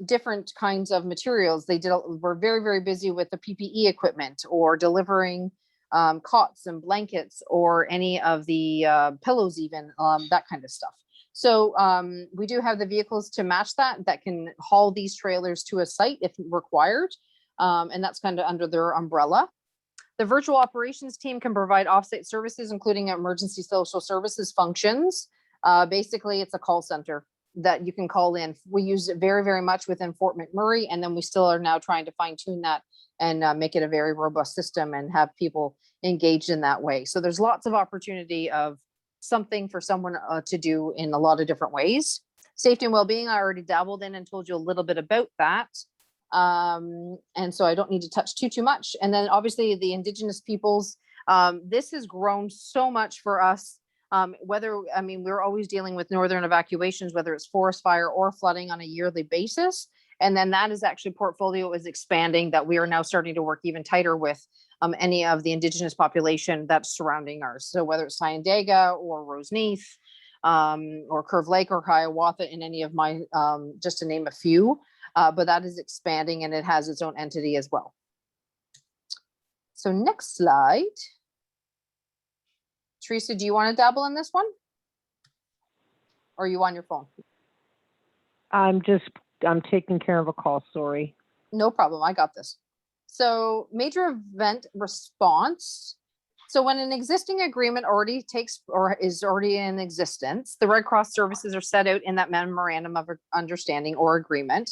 different kinds of materials, we're very busy with the PPE equipment, or delivering cots and blankets, or any of the pillows, even that kind of stuff. So we do have the vehicles to match that can haul these trailers to a site if required. And that's kind of under their umbrella. The virtual operations team can provide offsite services, including emergency social services functions. Basically, it's a call center that you can call in. We use it very much within Fort McMurray, and then we still are now trying to fine tune that and make it a very robust system and have people engaged in that way. So there's lots of opportunity of something for someone to do in a lot of different ways. Safety and well-being, I already dabbled in and told you a little bit about that. And so I don't need to touch too much. And then obviously the Indigenous peoples, this has grown so much for us. We're always dealing with northern evacuations, whether it's forest fire or flooding on a yearly basis. And then that is actually portfolio is expanding, that we are now starting to work even tighter with any of the Indigenous population that's surrounding ours. So whether it's Tyandaga or Roseneath, or Curve Lake or Hiawatha, in any of my, just to name a few. But that is expanding, and it has its own entity as well. So next slide. Teresa, do you want to dabble in this one? Or are you on your phone? I'm taking care of a call, sorry. No problem, I got this. So major event response. So when an existing agreement already is already in existence, the Red Cross services are set out in that memorandum of understanding or agreement.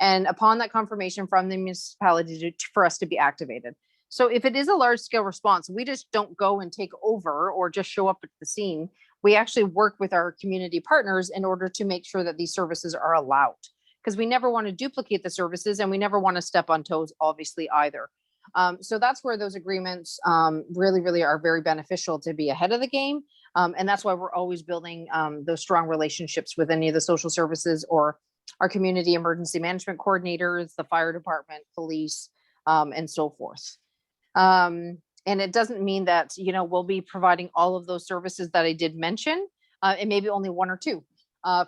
And upon that confirmation from the municipality for us to be activated. So if it is a large scale response, we just don't go and take over or just show up at the scene. We actually work with our community partners in order to make sure that these services are allowed, because we never want to duplicate the services, and we never want to step on toes, obviously, either. So that's where those agreements really are very beneficial to be ahead of the game. And that's why we're always building those strong relationships with any of the social services or our community emergency management coordinators, the fire department, police, and so forth. And it doesn't mean that, you know, we'll be providing all of those services that I did mention, and maybe only one or two.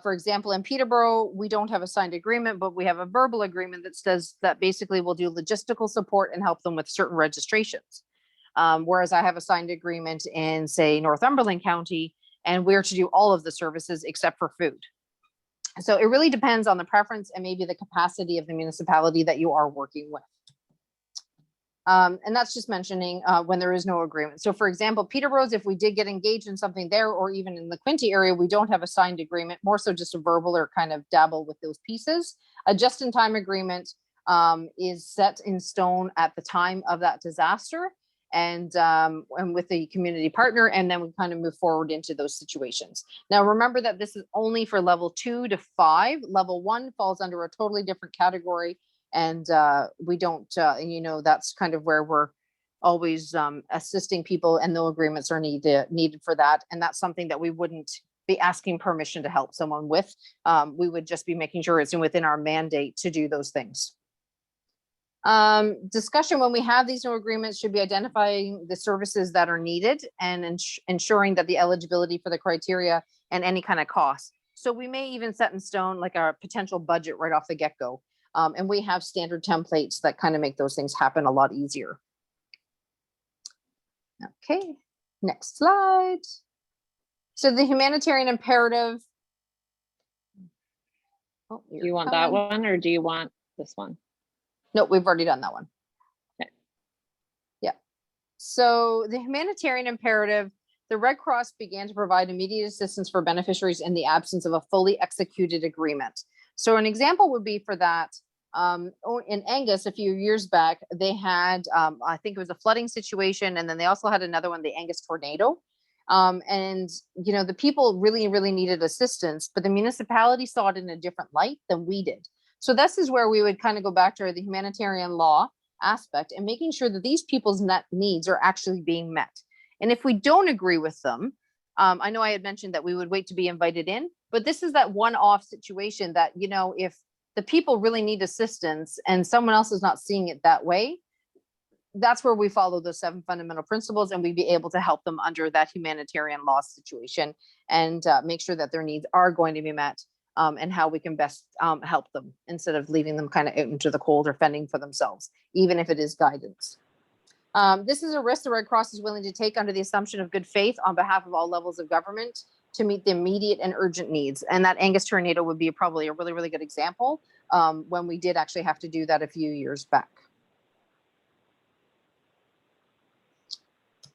For example, in Peterborough, we don't have a signed agreement, but we have a verbal agreement that says that basically we'll do logistical support and help them with certain registrations. Whereas I have a signed agreement in, say, Northumberland County, and we're to do all of the services except for food. So it really depends on the preference and maybe the capacity of the municipality that you are working with. And that's just mentioning when there is no agreement. So for example, Peterborough's, if we did get engaged in something there, or even in the Quinte area, we don't have a signed agreement, more so just a verbal or kind of dabble with those pieces. A just-in-time agreement is set in stone at the time of that disaster. and with the community partner, and then we kind of move forward into those situations. Now, remember that this is only for level 2 to 5. Level 1 falls under a totally different category, and we don't, you know, that's kind of where we're always assisting people, and no agreements are needed for that. And that's something that we wouldn't be asking permission to help someone with. We would just be making sure it's within our mandate to do those things. Discussion when we have these new agreements should be identifying the services that are needed and ensuring that the eligibility for the criteria and any kind of costs. So we may even set in stone like our potential budget right off the get-go. And we have standard templates that kind of make those things happen a lot easier. Okay, next slide. So the humanitarian imperative. Oh, Do you want that one or do you want this one? No, we've already done that one. Okay. Yeah. So the humanitarian imperative, the Red Cross began to provide immediate assistance for beneficiaries in the absence of a fully executed agreement. So an example would be for that. In Angus a few years back, they had, I think it was a flooding situation, and then they also had another one, the Angus tornado. And, you know, the people really, really needed assistance, but the municipality saw it in a different light than we did. So this is where we would kind of go back to the humanitarian law aspect and making sure that these people's net needs are actually being met. And if we don't agree with them, I know I had mentioned that we would wait to be invited in, but this is that one-off situation that, you know, if the people really need assistance and someone else is not seeing it that way, that's where we follow those 7 fundamental principles, and we'd be able to help them under that humanitarian law situation and make sure that their needs are going to be met, and how we can best help them instead of leaving them kind of out into the cold or fending for themselves, even if it is guidance. This is a risk the Red Cross is willing to take under the assumption of good faith on behalf of all levels of government to meet the immediate and urgent needs. And that Angus tornado would be probably a really, really good example when we did actually have to do that a few years back.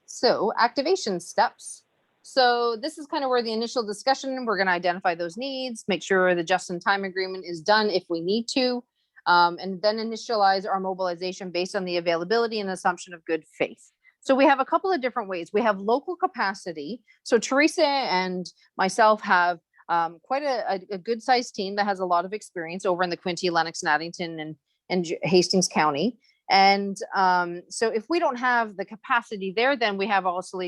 So activation steps. So this is kind of where the initial discussion, we're going to identify those needs, make sure the just-in-time agreement is done if we need to, and then initialize our mobilization based on the availability and assumption of good faith. So we have a couple of different ways. We have local capacity. So Teresa and myself have quite a good-sized team that has a lot of experience over in the Quinte, Lennox, and Addington, and Hastings County. And so if we don't have the capacity there, then we have also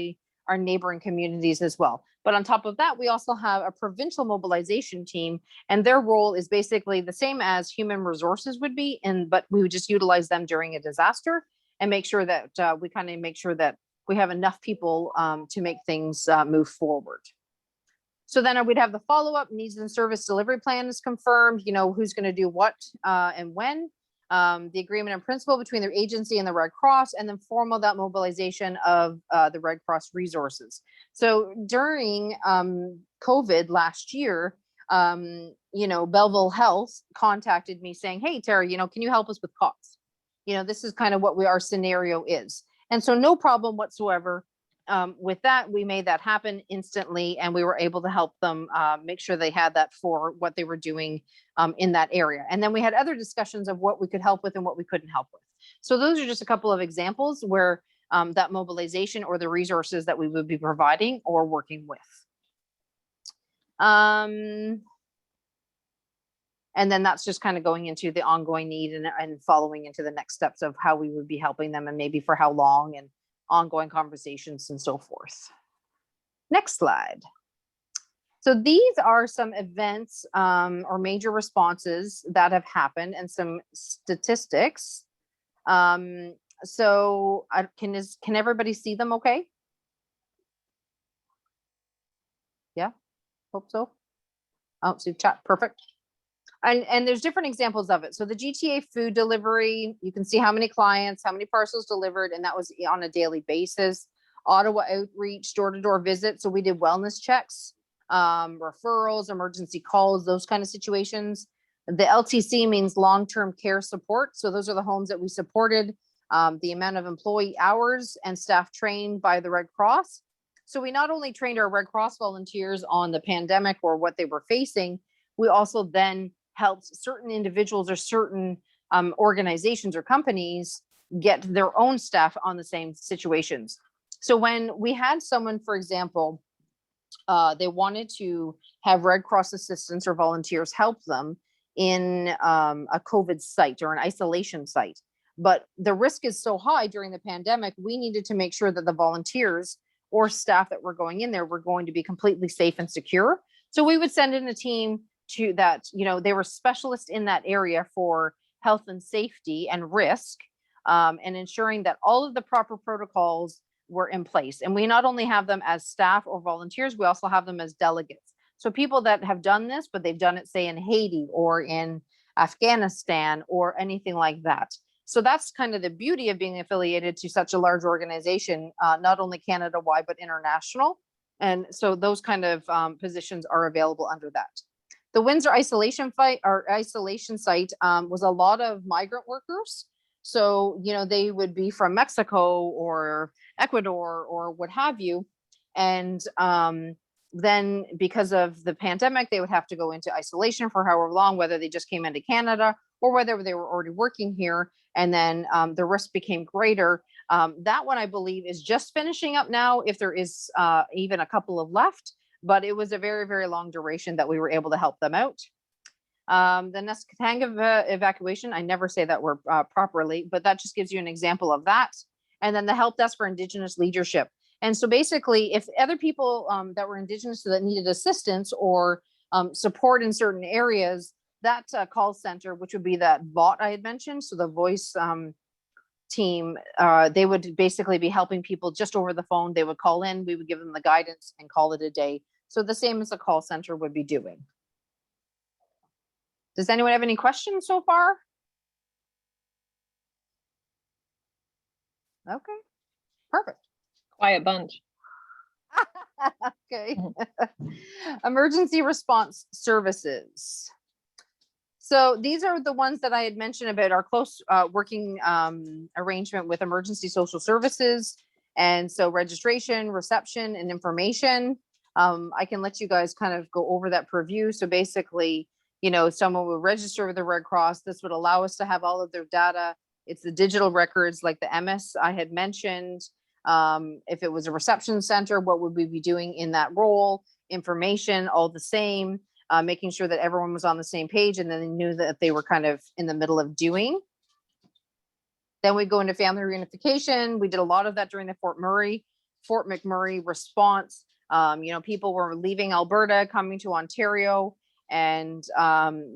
our neighboring communities as well. But on top of that, we also have a provincial mobilization team, and their role is basically the same as human resources would be, but we would just utilize them during a disaster and make sure that we kind of make sure that we have enough people to make things move forward. So then we'd have the follow-up needs and service delivery plan is confirmed, you know, who's going to do what and when. The agreement in principle between their agency and the Red Cross, and then formal that mobilization of the Red Cross resources. So during COVID last year, you know, Belleville Health contacted me saying, hey, Terra, you know, can you help us with costs? You know, this is kind of what our scenario is. And so no problem whatsoever. With that, we made that happen instantly, and we were able to help them make sure they had that for what they were doing in that area. And then we had other discussions of what we could help with and what we couldn't help with. So those are just a couple of examples where that mobilization or the resources that we would be providing or working with. And then that's just kind of going into the ongoing need and following into the next steps of how we would be helping them and maybe for how long, and ongoing conversations and so forth. Next slide. So these are some events or major responses that have happened and some statistics. So can everybody see them okay? Yeah, hope so. Oh, so chat, perfect. And there's different examples of it. So the GTA food delivery, you can see how many clients, how many parcels delivered, and that was on a daily basis. Ottawa outreach, door-to-door visits. So we did wellness checks, referrals, emergency calls, those kind of situations. The LTC means long-term care support. So those are the homes that we supported, the amount of employee hours and staff trained by the Red Cross. So we not only trained our Red Cross volunteers on the pandemic or what they were facing, we also then helped certain individuals or certain organizations or companies get their own staff on the same situations. So when we had someone, for example, they wanted to have Red Cross assistants or volunteers help them in a COVID site or an isolation site. But the risk is so high during the pandemic, we needed to make sure that the volunteers or staff that were going in there were going to be completely safe and secure. So we would send in a team to that, they were specialists in that area for health and safety and risk, and ensuring that all of the proper protocols were in place. And we not only have them as staff or volunteers, we also have them as delegates. So people that have done this, but they've done it, say, in Haiti or in Afghanistan or anything like that. So that's kind of the beauty of being affiliated to such a large organization, not only Canada-wide, but international. And so those kind of positions are available under that. The Windsor isolation site was a lot of migrant workers. So, they would be from Mexico or Ecuador or what have you. And then because of the pandemic, they would have to go into isolation for however long, whether they just came into Canada or whether they were already working here. And then the risk became greater. That one, I believe, is just finishing up now, if there is even a couple of left. But it was a very, very long duration that we were able to help them out. The Neskatanga evacuation, I never say that word properly, but that just gives you an example of that. And then the help desk for Indigenous leadership. And so basically, if other people that were Indigenous that needed assistance or support in certain areas, that call center, which would be that bot I had mentioned, so the voice team, they would basically be helping people just over the phone. They would call in, we would give them the guidance and call it a day. So the same as a call center would be doing. Does anyone have any questions so far? Okay, perfect. Quiet bunch. Okay. Emergency response services. So these are the ones that I had mentioned about our close working arrangement with emergency social services. And so registration, reception, and information. I can let you guys kind of go over that purview. So basically, someone will register with the Red Cross. This would allow us to have all of their data. It's the digital records like the MS I had mentioned. If it was a reception center, what would we be doing in that role? Information, all the same, making sure that everyone was on the same page and then they knew that they were kind of in the middle of doing. Then we go into family reunification. We did a lot of that during the Fort McMurray response. People were leaving Alberta, coming to Ontario. And,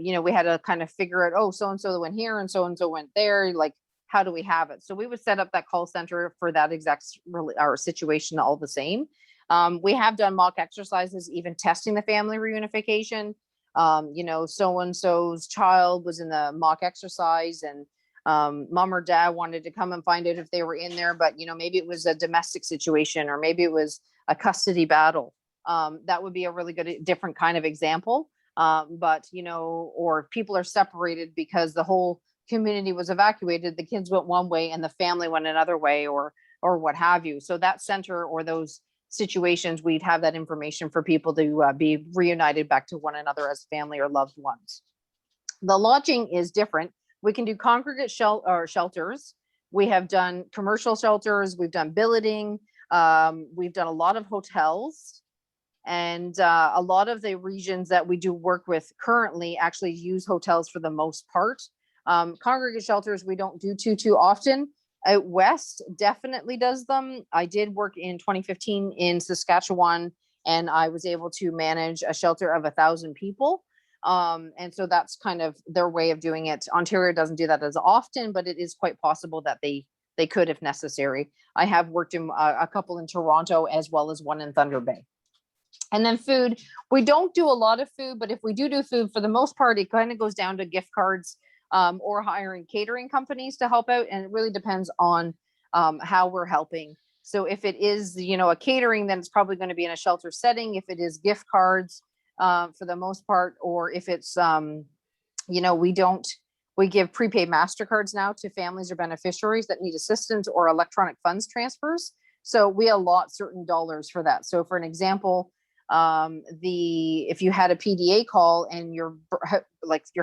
we had to kind of figure out, oh, so-and-so went here and so-and-so went there. Like, how do we have it? So we would set up that call center for that exact our situation all the same. We have done mock exercises, even testing the family reunification. So-and-so's child was in the mock exercise and mom or dad wanted to come and find out if they were in there, but, maybe it was a domestic situation or maybe it was a custody battle. That would be a really good, different kind of example. But, or people are separated because the whole community was evacuated, the kids went one way and the family went another way or what have you. So that center or those situations, we'd have that information for people to be reunited back to one another as family or loved ones. The lodging is different. We can do congregate shelters. We have done commercial shelters. We've done billeting. We've done a lot of hotels. And a lot of the regions that we do work with currently actually use hotels for the most part. Congregate shelters, we don't do too often. Out west definitely does them. I did work in 2015 in Saskatchewan, and I was able to manage a shelter of 1,000 people. And so that's kind of their way of doing it. Ontario doesn't do that as often, but it is quite possible that they could if necessary. I have worked in a couple in Toronto as well as one in Thunder Bay. And then food, we don't do a lot of food, but if we do food, for the most part, it kind of goes down to gift cards or hiring catering companies to help out. And it really depends on how we're helping. So if it is, a catering, then it's probably going to be in a shelter setting. If it is gift cards for the most part, or if it's, we give prepaid MasterCards now to families or beneficiaries that need assistance or electronic funds transfers. So we allot certain dollars for that. So for an example, if you had a PDA call and your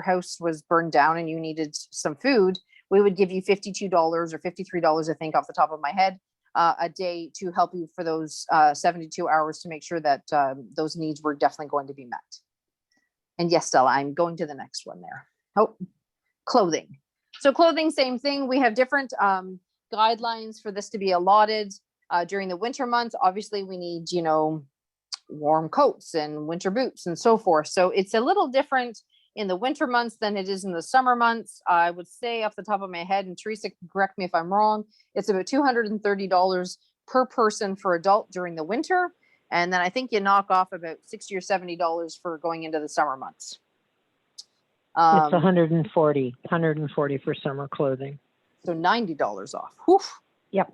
house was burned down and you needed some food, we would give you $52 or $53, I think, off the top of my head, a day to help you for those 72 hours to make sure that those needs were definitely going to be met. And yes, Stella, I'm going to the next one there. Oh, clothing. So clothing, same thing. We have different guidelines for this to be allotted during the winter months. Obviously, we need, you know, warm coats and winter boots and so forth. So it's a little different in the winter months than it is in the summer months. I would say off the top of my head, and Teresa can correct me if I'm wrong, it's about $230 per person for adult during the winter. And then I think you knock off about $60 or $70 for going into the summer months. It's 140 for summer clothing. So $90 off. Whew. Yep.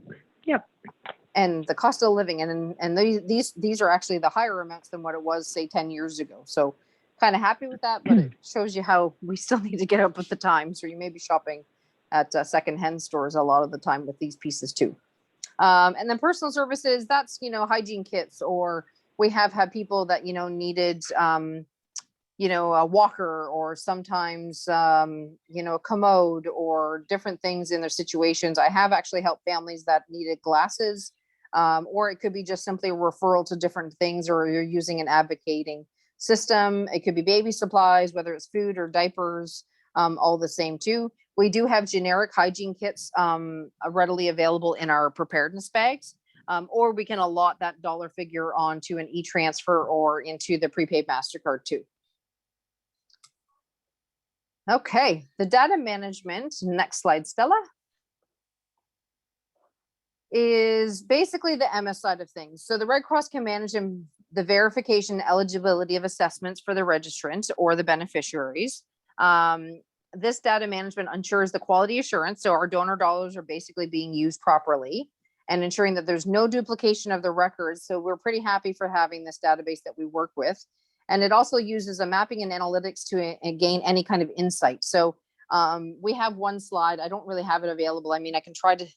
And the cost of living, and these are actually the higher amounts than what it was, say, 10 years ago. So kind of happy with that, but it shows you how we still need to get up with the times. So you may be shopping at secondhand stores a lot of the time with these pieces too. And then personal services, that's, you know, hygiene kits, or we have had people that, you know, needed, you know, a walker, or sometimes, you know, a commode, or different things in their situations. I have actually helped families that needed glasses, or it could be just simply a referral to different things, or you're using an advocating system. It could be baby supplies, whether it's food or diapers, all the same too. We do have generic hygiene kits readily available in our preparedness bags, or we can allot that dollar figure onto an e-transfer or into the prepaid MasterCard too. Okay, the data management, next slide, Stella, is basically the MS side of things. So the Red Cross can manage the verification eligibility of assessments for the registrant or the beneficiaries. This data management ensures the quality assurance. So our donor dollars are basically being used properly, and ensuring that there's no duplication of the records. So we're pretty happy for having this database that we work with. And it also uses a mapping and analytics to gain any kind of insight. So we have one slide. I don't really have it available. I mean, I can try to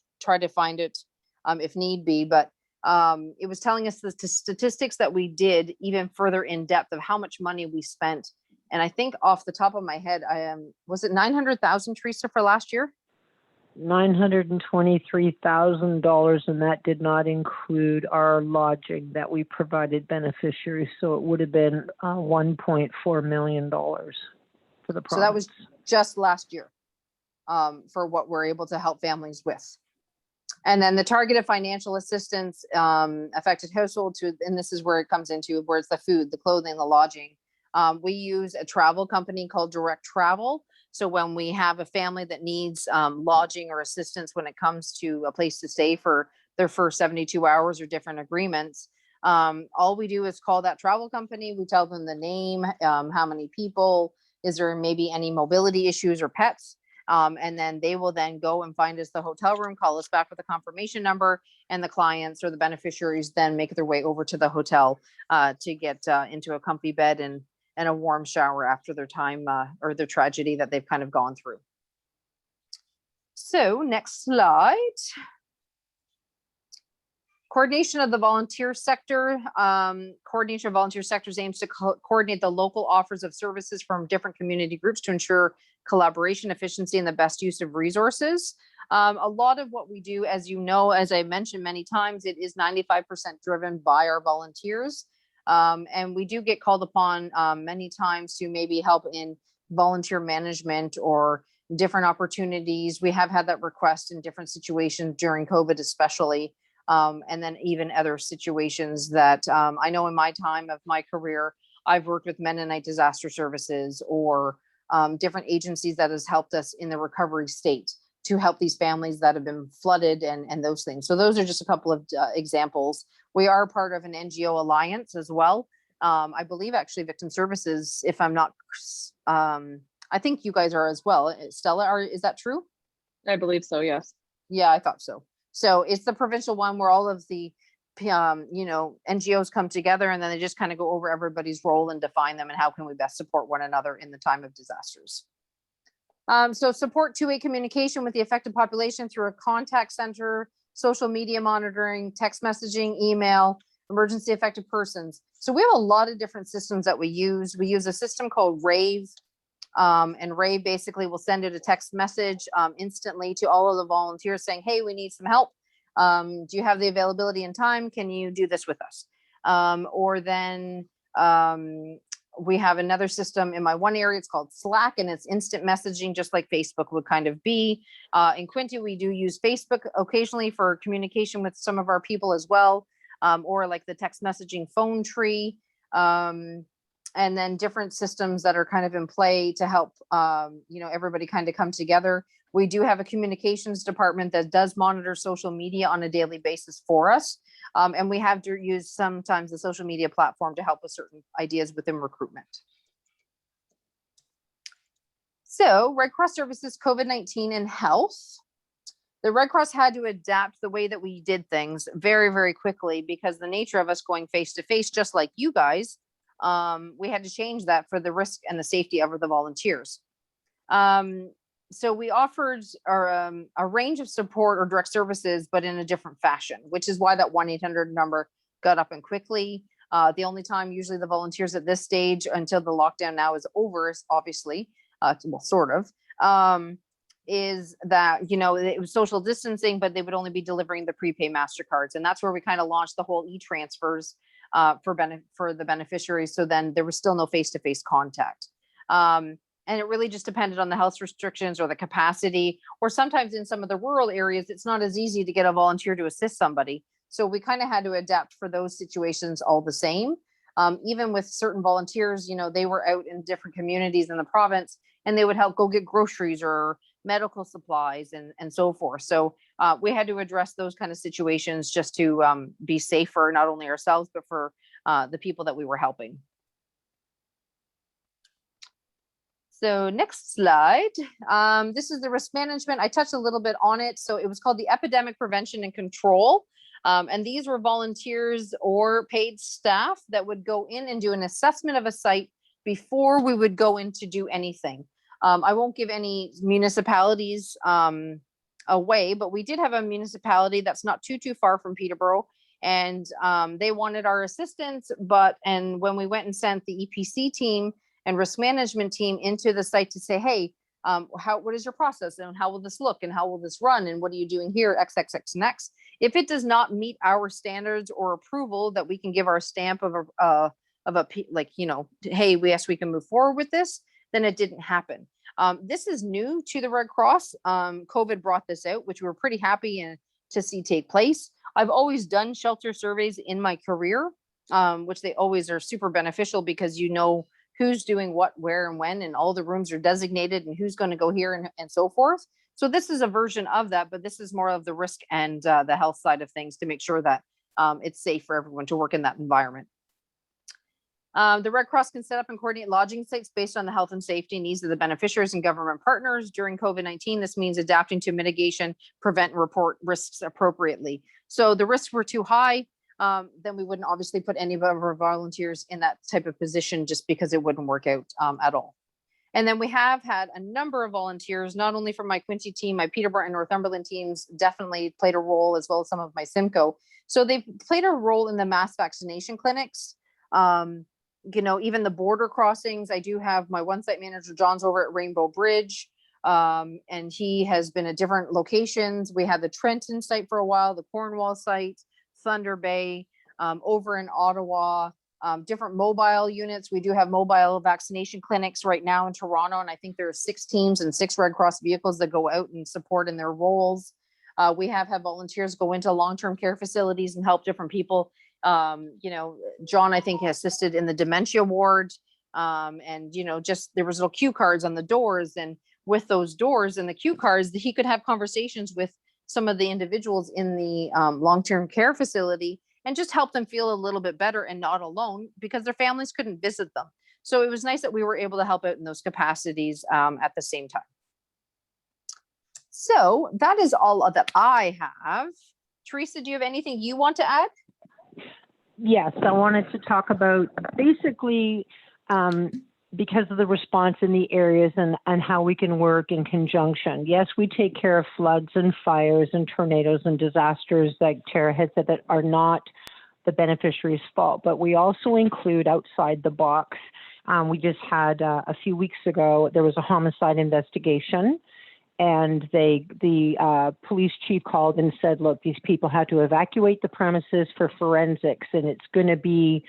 find it if need be, but it was telling us the statistics that we did even further in depth of how much money we spent. And I think off the top of my head, was it 900,000, Teresa, for last year? $923,000, and that did not include our lodging that we provided beneficiaries. So it would have been $1.4 million for the province. So that was just last year for what we're able to help families with. And then the targeted financial assistance affected households, and this is where it comes into, where it's the food, the clothing, the lodging. We use a travel company called Direct Travel. So when we have a family that needs lodging or assistance when it comes to a place to stay for their first 72 hours or different agreements, all we do is call that travel company. We tell them the name, how many people, is there maybe any mobility issues or pets? And then they will then go and find us the hotel room, call us back with a confirmation number, and the clients or the beneficiaries then make their way over to the hotel to get into a comfy bed and a warm shower after their time or their tragedy that they've kind of gone through. So next slide. Coordination of the volunteer sector. Coordination of volunteer sectors aims to coordinate the local offers of services from different community groups to ensure collaboration, efficiency, and the best use of resources. A lot of what we do, as you know, as I mentioned many times, it is 95% driven by our volunteers. And we do get called upon many times to maybe help in volunteer management or different opportunities. We have had that request in different situations during COVID, especially, and then even other situations that I know in my time of my career, I've worked with Mennonite Disaster Services or different agencies that has helped us in the recovery state to help these families that have been flooded and those things. So those are just a couple of examples. We are part of an NGO alliance as well. I believe actually Victim Services, if I'm not, I think you guys are as well. Stella, is that true? I believe so, yes. Yeah, I thought so. So it's the provincial one where all of the, NGOs come together and then they just kind of go over everybody's role and define them and how can we best support one another in the time of disasters. So support two-way communication with the affected population through a contact center, social media monitoring, text messaging, email, emergency affected persons. So we have a lot of different systems that we use. We use a system called RAVE. And Ray basically will send out a text message instantly to all of the volunteers saying, hey, we need some help. Do you have the availability and time? Can you do this with us? Or then we have another system in my one area, it's called Slack, and it's instant messaging, just like Facebook would kind of be. In Quinte, we do use Facebook occasionally for communication with some of our people as well, or like the text messaging phone tree, and then different systems that are kind of in play to help, everybody kind of come together. We do have a communications department that does monitor social media on a daily basis for us. And we have to use sometimes the social media platform to help with certain ideas within recruitment. So Red Cross Services, COVID-19 and health. The Red Cross had to adapt the way that we did things very, very quickly because the nature of us going face to face, just like you guys, we had to change that for the risk and the safety of the volunteers. So we offered a range of support or direct services, but in a different fashion, which is why that 1-800 number got up and quickly. The only time usually the volunteers at this stage until the lockdown now is over, obviously, well, sort of, is that, it was social distancing, but they would only be delivering the prepaid MasterCards. And that's where we kind of launched the whole e-transfers for the beneficiaries. So then there was still no face-to-face contact. And it really just depended on the health restrictions or the capacity, or sometimes in some of the rural areas, it's not as easy to get a volunteer to assist somebody. So we kind of had to adapt for those situations all the same. Even with certain volunteers, they were out in different communities in the province and they would help go get groceries or medical supplies and so forth. So we had to address those kind of situations just to be safe for not only ourselves, but for the people that we were helping. So next slide. This is the risk management. I touched a little bit on it. So it was called the Epidemic Prevention and Control. And these were volunteers or paid staff that would go in and do an assessment of a site before we would go in to do anything. I won't give any municipalities away, but we did have a municipality that's not too far from Peterborough. And they wanted our assistance, and when we went and sent the EPC team and risk management team into the site to say, hey, what is your process and how will this look and how will this run and what are you doing here, X, and X. If it does not meet our standards or approval that we can give our stamp of hey, yes, we can move forward with this, then it didn't happen. This is new to the Red Cross. COVID brought this out, which we're pretty happy to see take place. I've always done shelter surveys in my career, which they always are super beneficial because who's doing what, where, and when, and all the rooms are designated and who's going to go here and so forth. So this is a version of that, but this is more of the risk and the health side of things to make sure that it's safe for everyone to work in that environment. The Red Cross can set up and coordinate lodging sites based on the health and safety needs of the beneficiaries and government partners. During COVID-19, this means adapting to mitigation, prevent and report risks appropriately. So the risks were too high. Then we wouldn't obviously put any of our volunteers in that type of position just because it wouldn't work out at all. And then we have had a number of volunteers, not only from my Quinte team, my Peterborough and Northumberland teams definitely played a role, as well as some of my Simcoe. So they've played a role in the mass vaccination clinics. Even the border crossings. I do have my one site manager, John's over at Rainbow Bridge. And he has been at different locations. We had the Trenton site for a while, the Cornwall site, Thunder Bay, over in Ottawa, different mobile units. We do have mobile vaccination clinics right now in Toronto, and I think there are 6 teams and 6 Red Cross vehicles that go out and support in their roles. We have had volunteers go into long-term care facilities and help different people. John, I think, assisted in the dementia ward, and just there was little cue cards on the doors, and with those doors and the cue cards, he could have conversations with some of the individuals in the long-term care facility and just help them feel a little bit better and not alone because their families couldn't visit them. So it was nice that we were able to help out in those capacities at the same time. So that is all that I have. Teresa, do you have anything you want to add? Yes, I wanted to talk about basically because of the response in the areas and how we can work in conjunction. Yes, we take care of floods and fires and tornadoes and disasters like Terra has said that are not the beneficiary's fault, but we also include outside the box We just had a few weeks ago, there was a homicide investigation, and the police chief called and said, look, these people had to evacuate the premises for forensics, and it's going to be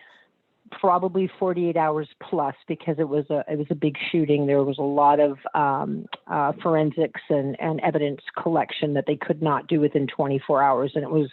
probably 48 hours plus, because it was a big shooting. There was a lot of forensics and evidence collection that they could not do within 24 hours. And it was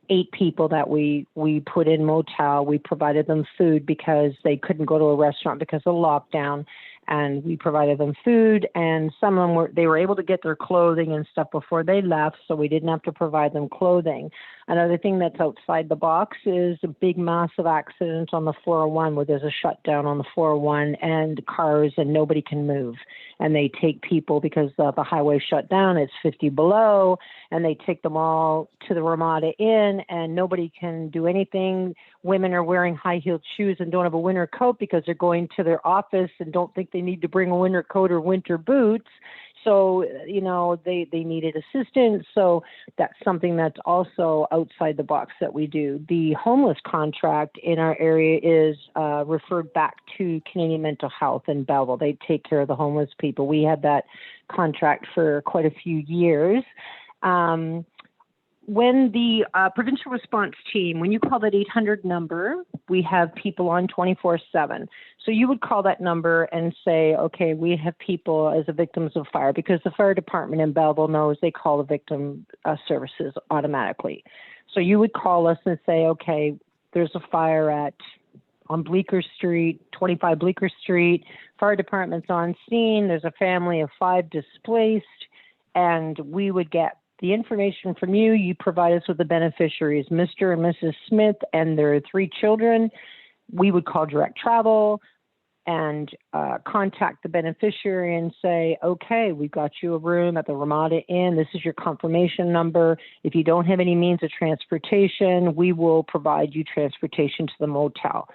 8 people that we put in motel. We provided them food because they couldn't go to a restaurant because of lockdown. And we provided them food, and some of them they were able to get their clothing and stuff before they left, so we didn't have to provide them clothing. Another thing that's outside the box is a big massive accident on the 401, where there's a shutdown on the 401 and cars and nobody can move. And they take people because the highway shut down, it's 50 below, and they take them all to the Ramada Inn, and nobody can do anything. Women are wearing high-heeled shoes and don't have a winter coat because they're going to their office and don't think they need to bring a winter coat or winter boots. So, you know, they needed assistance. So that's something that's also outside the box that we do. The homeless contract in our area is referred back to Canadian Mental Health in Belleville. They take care of the homeless people. We had that contract for quite a few years. When the provincial response team, when you call that 800 number, we have people on 24/7. So you would call that number and say, okay, we have people as victims of fire, because the fire department in Belleville knows they call the victim services automatically. So you would call us and say, okay, there's a fire on Bleecker Street, 25 Bleecker Street. Fire department's on scene. There's a family of 5 displaced, and we would get the information from you. You provide us with the beneficiaries, Mr. and Mrs. Smith and their 3 children. We would call direct travel and contact the beneficiary and say, okay, we've got you a room at the Ramada Inn. This is your confirmation number. If you don't have any means of transportation, we will provide you transportation to the motel.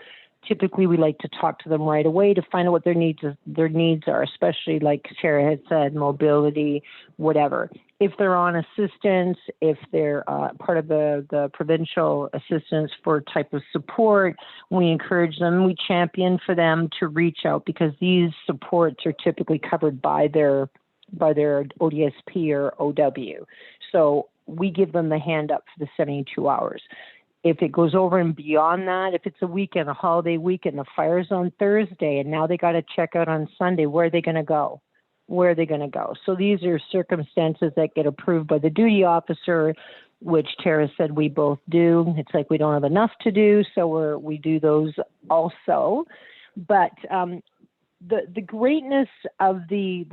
Typically, we like to talk to them right away to find out what their needs are, especially like Terra had said, mobility, whatever. If they're on assistance, if they're part of the provincial assistance for type of support, we encourage them, we champion for them to reach out, because these supports are typically covered by their ODSP or OW. So we give them the hand up for the 72 hours. If it goes over and beyond that, if it's a weekend, a holiday weekend, the fire's on Thursday, and now they got to check out on Sunday, where are they going to go? Where are they going to go? So these are circumstances that get approved by the duty officer, which Terra said we both do. It's like we don't have enough to do, so we do those also. But the greatness of the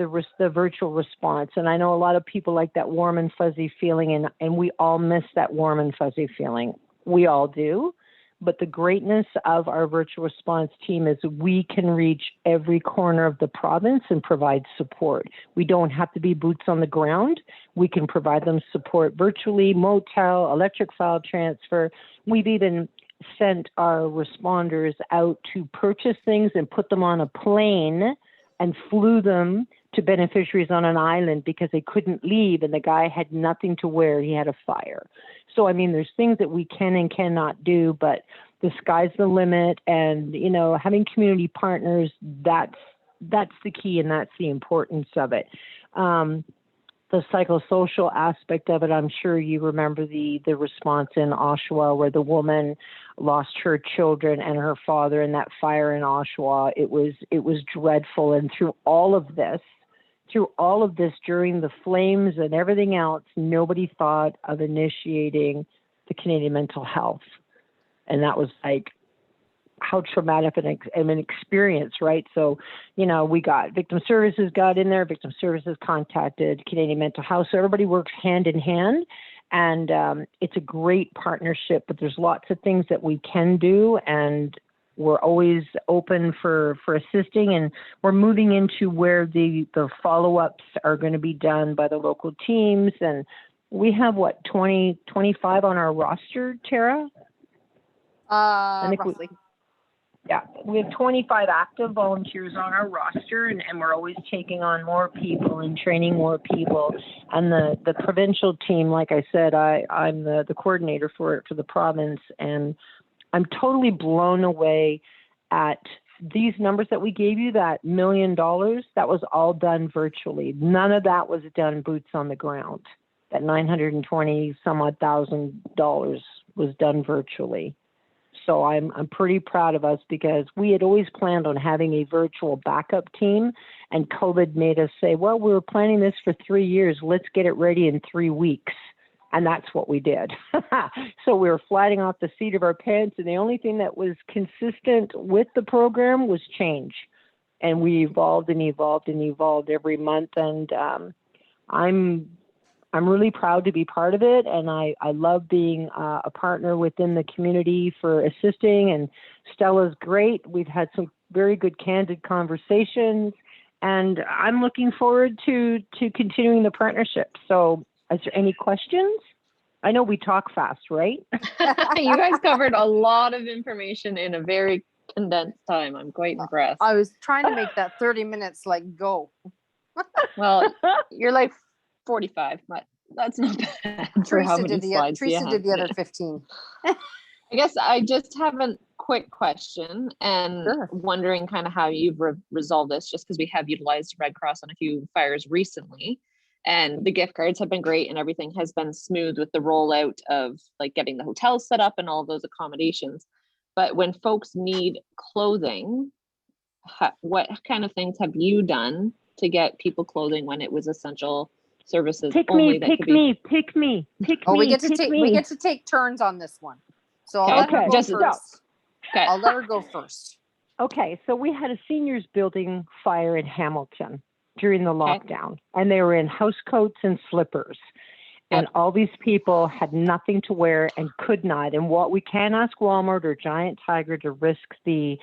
virtual response, and I know a lot of people like that warm and fuzzy feeling, and we all miss that warm and fuzzy feeling. We all do. But the greatness of our virtual response team is we can reach every corner of the province and provide support. We don't have to be boots on the ground. We can provide them support virtually, motel, electric file transfer. We've even sent our responders out to purchase things and put them on a plane and flew them to beneficiaries on an island because they couldn't leave and the guy had nothing to wear. He had a fire. So, I mean, there's things that we can and cannot do, but the sky's the limit. And, you know, having community partners, that's the key, and that's the importance of it. The psychosocial aspect of it, I'm sure you remember the response in Oshawa where the woman lost her children and her father in that fire in Oshawa. It was dreadful. And through all of this, during the flames and everything else, nobody thought of initiating the Canadian Mental Health. And that was like, how traumatic an experience, right? So, you know, we got Victim Services got in there, Victim Services contacted Canadian Mental Health. So everybody works hand in hand, and it's a great partnership, but there's lots of things that we can do, and we're always open for assisting, and we're moving into where the follow-ups are going to be done by the local teams. And we have, 25 on our roster, Terra? I think Roughly. Yeah, we have 25 active volunteers on our roster, and we're always taking on more people and training more people. And the provincial team, like I said, I'm the coordinator for the province, and I'm totally blown away at these numbers that we gave you, that $1 million, that was all done virtually. None of that was done boots on the ground. That 920 some odd $1,000 was done virtually. So I'm pretty proud of us because we had always planned on having a virtual backup team, and COVID made us say, well, we were planning this for 3 years. Let's get it ready in 3 weeks. And that's what we did. So we were flying off the seat of our pants, and the only thing that was consistent with the program was change. And we evolved and evolved and evolved every month. And I'm really proud to be part of it, and I love being a partner within the community for assisting, and Stella's great. We've had some very good candid conversations, and I'm looking forward to continuing the partnership. So is there any questions? I know we talk fast, right? You guys covered a lot of information in a very condensed time. I'm quite impressed. I was trying to make that 30 minutes like go. Well, you're like 45, but that's not bad for how many slides you Teresa have. did the other 15. I guess I just have a quick question and Sure. wondering kind of how you've resolved this, just because we have utilized Red Cross on a few fires recently, and the gift cards have been great and everything has been smooth with the rollout of like getting the hotels set up and all those accommodations. But when folks need clothing, what kind of things have you done to get people clothing when it was essential services only? Pick me. Oh, we get to take turns on this one. So I'll let her go first. Okay. I'll let her go first. Okay, so we had a seniors building fire in Hamilton during the lockdown, and they were in house coats and slippers. And all these people had nothing to wear and could not. And what we can't ask Walmart or Giant Tiger to risk the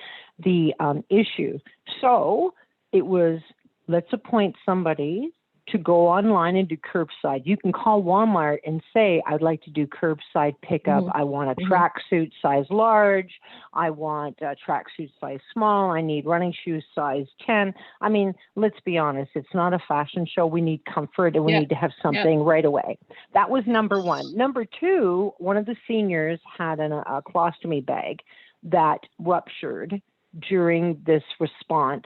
issue. So it was, let's appoint somebody to go online and do curbside. You can call Walmart and say, I'd like to do curbside pickup. I want a tracksuit size large. I want a tracksuit size small. I need running shoes size 10. I mean, let's be honest. It's not a fashion show. We need comfort, and we need to have something right away. That was number one. Number two, one of the seniors had a colostomy bag that ruptured during this response.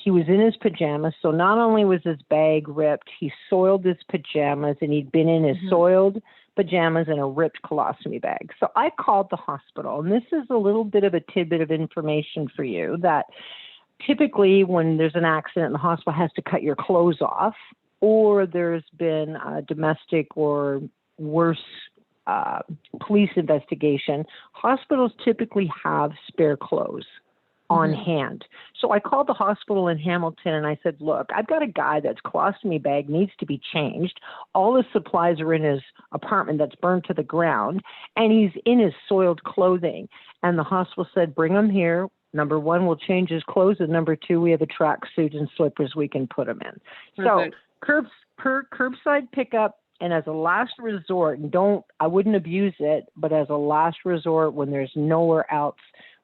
He was in his pajamas, so not only was his bag ripped, he soiled his pajamas, and he'd been in his soiled pajamas and a ripped colostomy bag. So I called the hospital, and this is a little bit of a tidbit of information for you, that typically when there's an accident, the hospital has to cut your clothes off, or there's been a domestic or worse police investigation. Hospitals typically have spare clothes on hand. So I called the hospital in Hamilton and I said, look, I've got a guy that's colostomy bag needs to be changed. All his supplies are in his apartment that's burned to the ground, and he's in his soiled clothing. And the hospital said, bring him here. Number one, we'll change his clothes. And number two, we have a tracksuit and slippers we can put him in. Perfect. So curbside pickup, and as a last resort, and I wouldn't abuse it, but as a last resort when there's nowhere else,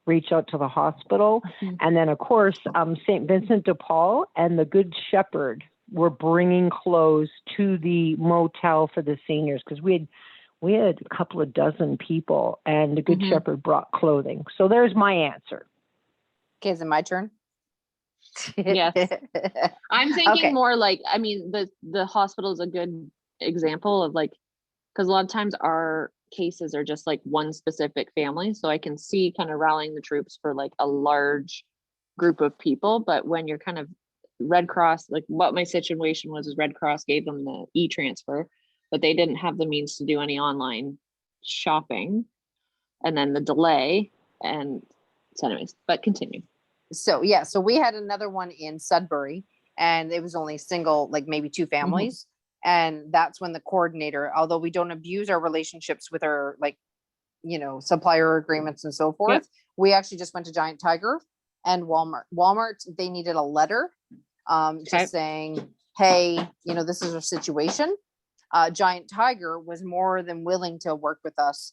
reach out to the hospital. And then, of course, St. Vincent de Paul and the Good Shepherd were bringing clothes to the motel for the seniors, because we had a couple of dozen people, and the Good Shepherd brought clothing. So there's my answer. Okay, is it my turn? Yes. I'm thinking more like, I mean, the hospital is a good example of like, because a lot of times our cases are just like one specific family, so I can see kind of rallying the troops for like a large group of people. But when you're kind of Red Cross, like what my situation was is Red Cross gave them the e-transfer, but they didn't have the means to do any online shopping, and then the delay. And so anyways, but continue. So we had another one in Sudbury, and it was only single, like maybe two families. And that's when the coordinator, although we don't abuse our relationships with our, like, supplier agreements and so forth, we actually just went to Giant Tiger and Walmart. Walmart, they needed a letter just saying, hey, this is our situation. Giant Tiger was more than willing to work with us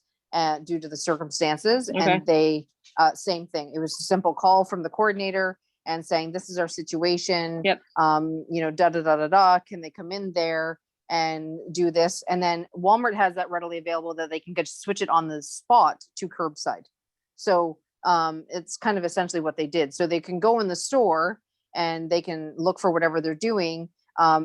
due to the circumstances. And they, same thing. It was a simple call from the coordinator and saying, this is our situation. Can they come in there and do this? And then Walmart has that readily available that they can just switch it on the spot to curbside. So it's kind of essentially what they did. So they can go in the store and they can look for whatever they're doing.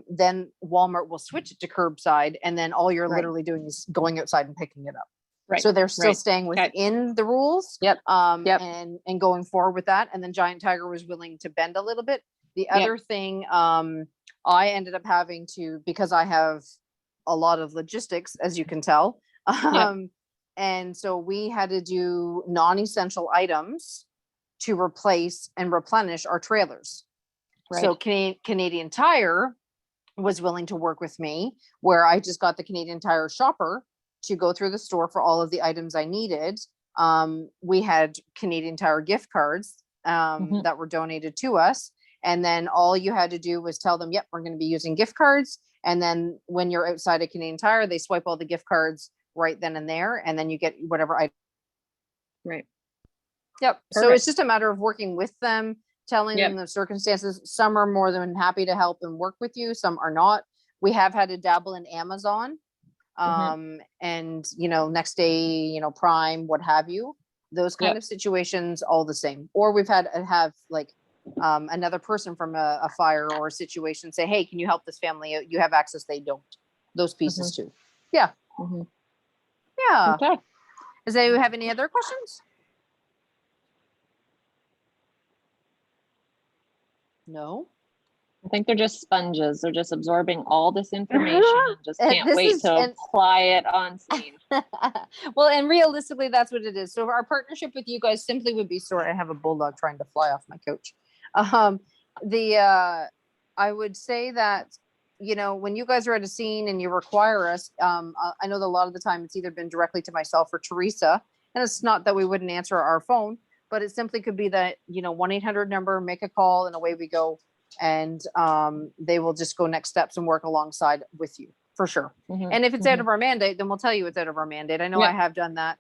Then Walmart will switch it to curbside, and then all you're literally doing is going outside and picking it up. Right. So they're still staying within the rules. Yep. And going forward with that. And then Giant Tiger was willing to bend a little bit. The other thing, I ended up having to, because I have a lot of logistics, as you can tell. And so we had to do non-essential items to replace and replenish our trailers. Right. So Canadian Tire was willing to work with me, where I just got the Canadian Tire shopper to go through the store for all of the items I needed. We had Canadian Tire gift cards that were donated to us. And then all you had to do was tell them, yep, we're going to be using gift cards. And then when you're outside of Canadian Tire, they swipe all the gift cards right then and there. And then you get whatever item. Right. Yep. Perfect. So it's just a matter of working with them, telling them the circumstances. Some are more than happy to help and work with you. Some are not. We have had to dabble in Amazon. And, next day, Prime, what have you, those kind of situations, all the same. Or we've had have like another person from a fire or a situation say, hey, can you help this family out? You have access, they don't. Those pieces too. Yeah. Yeah. Okay. Does anyone have any other questions? No. I think they're just sponges. They're just absorbing all this information and just And can't this wait is- to and- apply it on scene. Well, and realistically, that's what it is. So our partnership with you guys simply would be, sorry, I have a bulldog trying to fly off my couch. I would say that, when you guys are at a scene and you require us, I know that a lot of the time it's either been directly to myself or Teresa, and it's not that we wouldn't answer our phone, but it simply could be that, 1-800 number, make a call, and away we go. And they will just go next steps and work alongside with you for sure. And if it's out of our mandate, then we'll tell you it's out of our mandate. I know I have done that.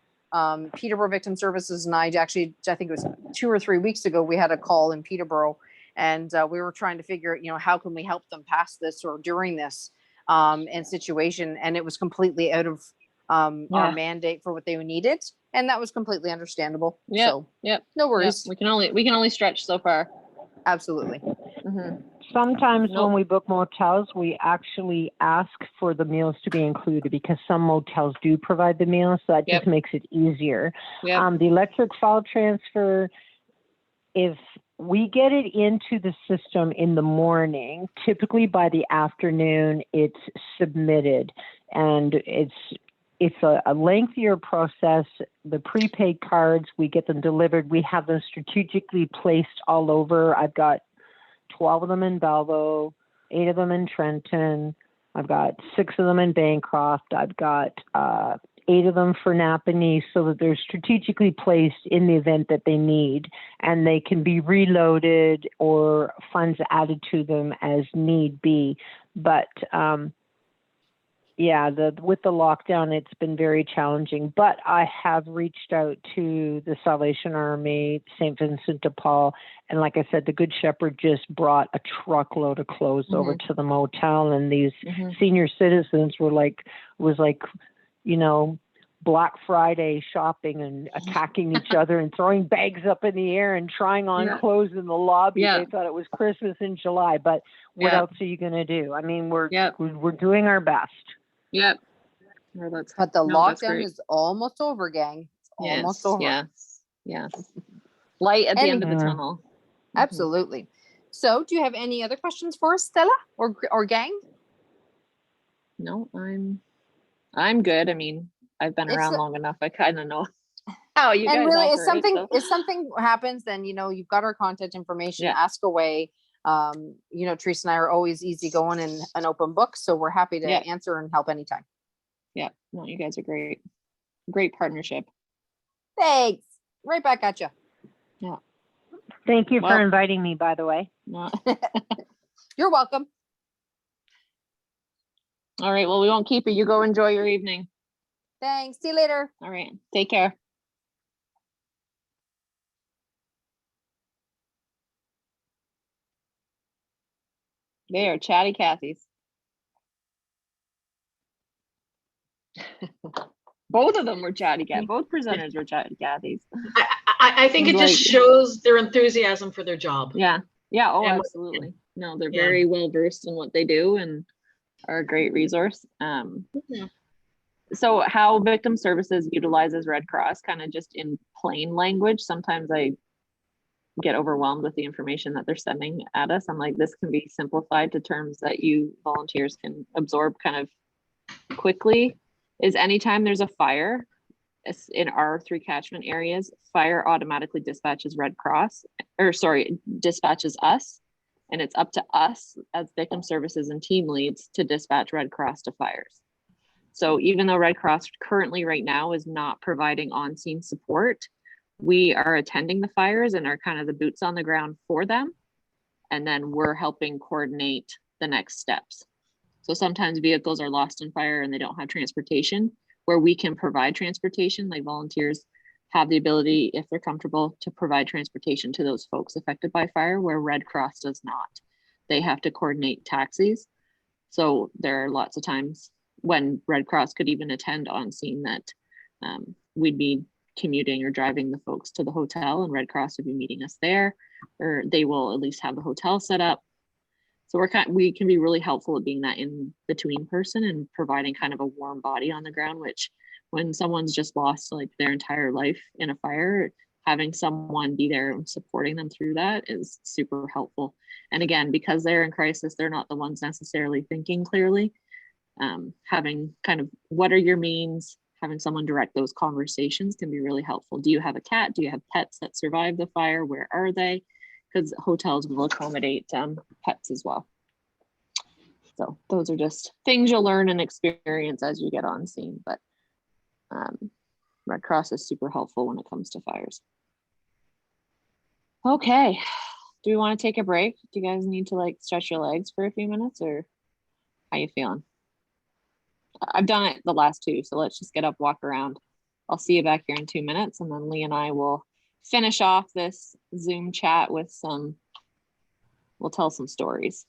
Peterborough Victim Services and I think it was 2 or 3 weeks ago, we had a call in Peterborough, and we were trying to figure out, how can we help them pass this or during this and situation. And it was completely out of our mandate for what they needed. And that was completely understandable. So no worries. We can only stretch so far. Absolutely. Sometimes when we book motels, we actually ask for the meals to be included because some motels do provide the meals. So that just makes it easier. The electric file transfer, if we get it into the system in the morning, typically by the afternoon, it's submitted, and it's a lengthier process. The prepaid cards, we get them delivered. We have them strategically placed all over. I've got 12 of them in Belleville, 8 of them in Trenton. I've got 6 of them in Bancroft. I've got 8 of them for Napanee, so that they're strategically placed in the event that they need, and they can be reloaded or funds added to them as need be. But with the lockdown, it's been very challenging. But I have reached out to the Salvation Army, St. Vincent de Paul, and like I said, the Good Shepherd just brought a truckload of clothes over to the motel, and these senior citizens was like, Black Friday shopping and attacking each other and throwing bags up in the air and trying on clothes in the lobby. They thought it was Christmas in July, but what else are you going to do? I mean, we're doing our best. But the lockdown is almost over, gang. It's almost over. Yes. Light at the end of the tunnel. Absolutely. So do you have any other questions for us, Stella or gang? No, I'm good. I mean, I've been around long enough. I kind of know how you guys really, operate, if something happens, then you've got our contact information. Ask away. Teresa and I are always easygoing and an open book, so we're happy to answer and help anytime. Yeah, no, you guys are great partnership. Thanks. Right back at you. Yeah. Thank you for inviting me, by the way. No. You're welcome. All right. Well, we won't keep you. You go enjoy your evening. Thanks. See you later. All right. Take care. They are chatty Cathy's. Both of them were chatty Cathy. Both presenters were chatty Cathy's. I think it Like- just shows their enthusiasm for their job. Yeah. Yeah. Oh, And- absolutely. No, they're Yeah. very well versed in what they do and are a great resource. Mhm. So how victim services utilizes Red Cross, kind of just in plain language. Sometimes I get overwhelmed with the information that they're sending at us. I'm like, this can be simplified to terms that you volunteers can absorb kind of quickly. Is anytime there's a fire in our 3 catchment areas, fire automatically dispatches Red Cross, or sorry, dispatches us. And it's up to us as victim services and team leads to dispatch Red Cross to fires. So even though Red Cross currently right now is not providing on-scene support, we are attending the fires and are kind of the boots on the ground for them. And then we're helping coordinate the next steps. So sometimes vehicles are lost in fire and they don't have transportation, where we can provide transportation. Like volunteers have the ability, if they're comfortable, to provide transportation to those folks affected by fire, where Red Cross does not. They have to coordinate taxis. So there are lots of times when Red Cross could even attend on scene that we'd be commuting or driving the folks to the hotel, and Red Cross would be meeting us there, or they will at least have the hotel set up. So we can be really helpful at being that in between person and providing kind of a warm body on the ground, which when someone's just lost like their entire life in a fire, having someone be there and supporting them through that is super helpful. And again, because they're in crisis, they're not the ones necessarily thinking clearly. Having kind of what are your means, having someone direct those conversations can be really helpful. Do you have a cat? Do you have pets that survived the fire? Where are they? Because hotels will accommodate pets as well. So those are just things you'll learn and experience as you get on scene. But Red Cross is super helpful when it comes to fires. Okay, do we want to take a break? Do you guys need to like stretch your legs for a few minutes, or how you feeling? I've done it the last 2, so let's just get up, walk around. I'll see you back here in 2 minutes, and then Lee and I will finish off this Zoom chat with we'll tell some stories.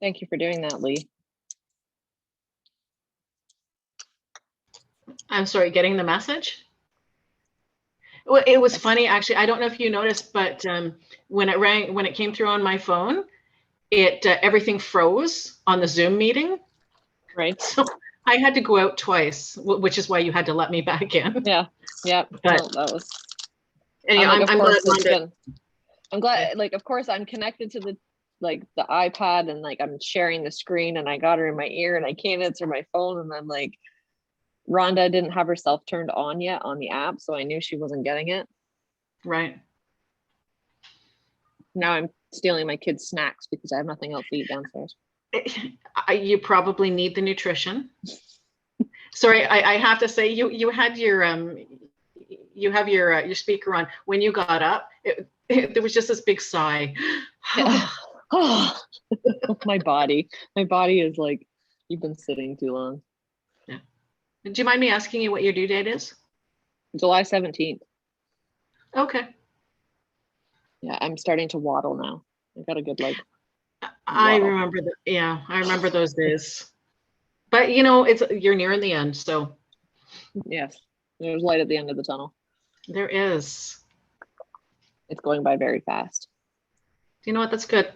Thank you for doing that, Lee. I'm sorry, getting the message? Well, it was funny, actually. I don't know if you noticed, but when it rang, when it came through on my phone, everything froze on the Zoom meeting. Right. So I had to go out twice, which is why you had to let me back in. Yeah. Yep. But no, that was. anyway, I'm, like, I'm glad. I'm glad. Like, of course, I'm connected to the iPad, and like I'm sharing the screen, and I got her in my ear, and I can't answer my phone, and I'm like, Rhonda didn't have herself turned on yet on the app, so I knew she wasn't getting it. Right. Now I'm stealing my kids' snacks because I have nothing else to eat downstairs. You probably need the nutrition. Sorry, I have to say you had your you have your speaker on. When you got up, there was just this big sigh. Oh, my body is like, you've been sitting too long. Yeah. Do you mind me asking you what your due date is? July 17th. Okay. Yeah, I'm starting to waddle now. I got a good like I Wow. remember that. Yeah, I remember those days. But you know, you're nearing the end, so Yes, there's light at the end of the tunnel. there is. It's going by very fast. You know what? That's good.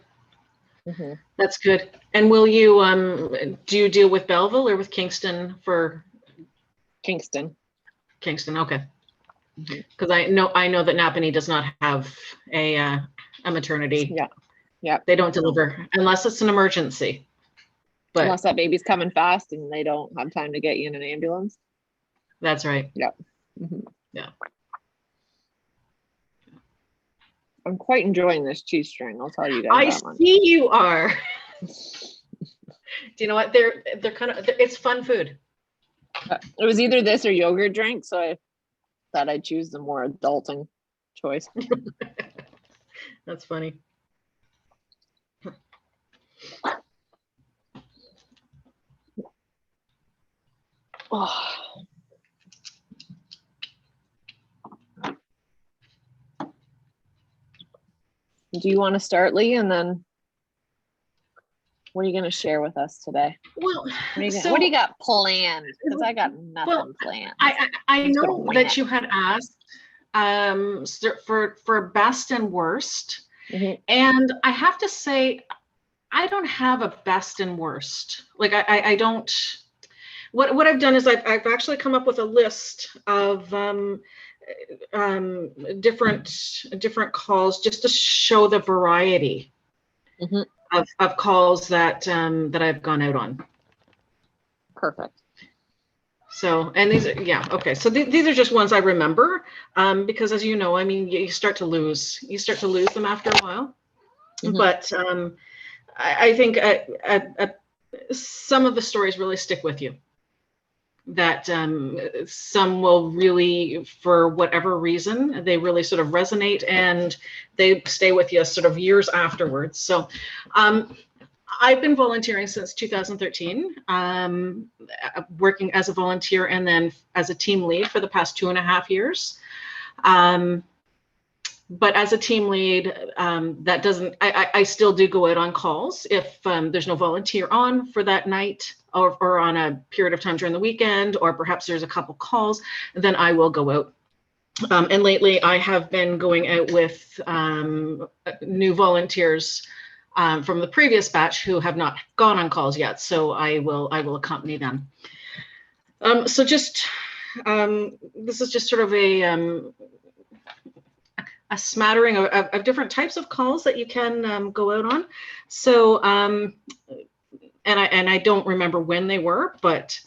Mm-hmm. That's good. And will you do you deal with Belleville or with Kingston for Kingston. Kingston? Okay. Mm-hmm. Because I know that Napanee does not have a maternity. Yeah. Yeah. They don't deliver unless it's an emergency. But unless that baby's coming fast and they don't have time to get you in an ambulance. that's right. Yeah. Mm-hmm. Yeah. I'm quite enjoying this cheese string. I'll tell you guys I that much. see you are. Do you know what? They're kind of, it's fun food. It was either this or yogurt drink, so I thought I'd choose the more adulting choice. That's funny. Oh. Do you want to start, Lee, and then what are you going to share with us today? Well, what do you got planned? Because I got nothing planned. I know that you had asked for best and worst, Mm-hmm. and I have to say, I don't have a best and worst. Like I don't. What I've done is I've actually come up with a list of different calls just to show the variety of calls that I've gone out on. Perfect. So, and these are, yeah, okay. So these are just ones I remember because as you know, I mean, you start to lose them after a while. Mm-hmm. But I think some of the stories really stick with you. That some will really, for whatever reason, they really sort of resonate and they stay with you sort of years afterwards. So I've been volunteering since 2013, working as a volunteer and then as a team lead for the past 2.5 years. But as a team lead, that doesn't, I still do go out on calls if there's no volunteer on for that night or on a period of time during the weekend, or perhaps there's a couple calls, then I will go out. And lately I have been going out with new volunteers from the previous batch who have not gone on calls yet. So I will accompany them. So just, this is just sort of a smattering of different types of calls that you can go out on. So, and I don't remember when they were, but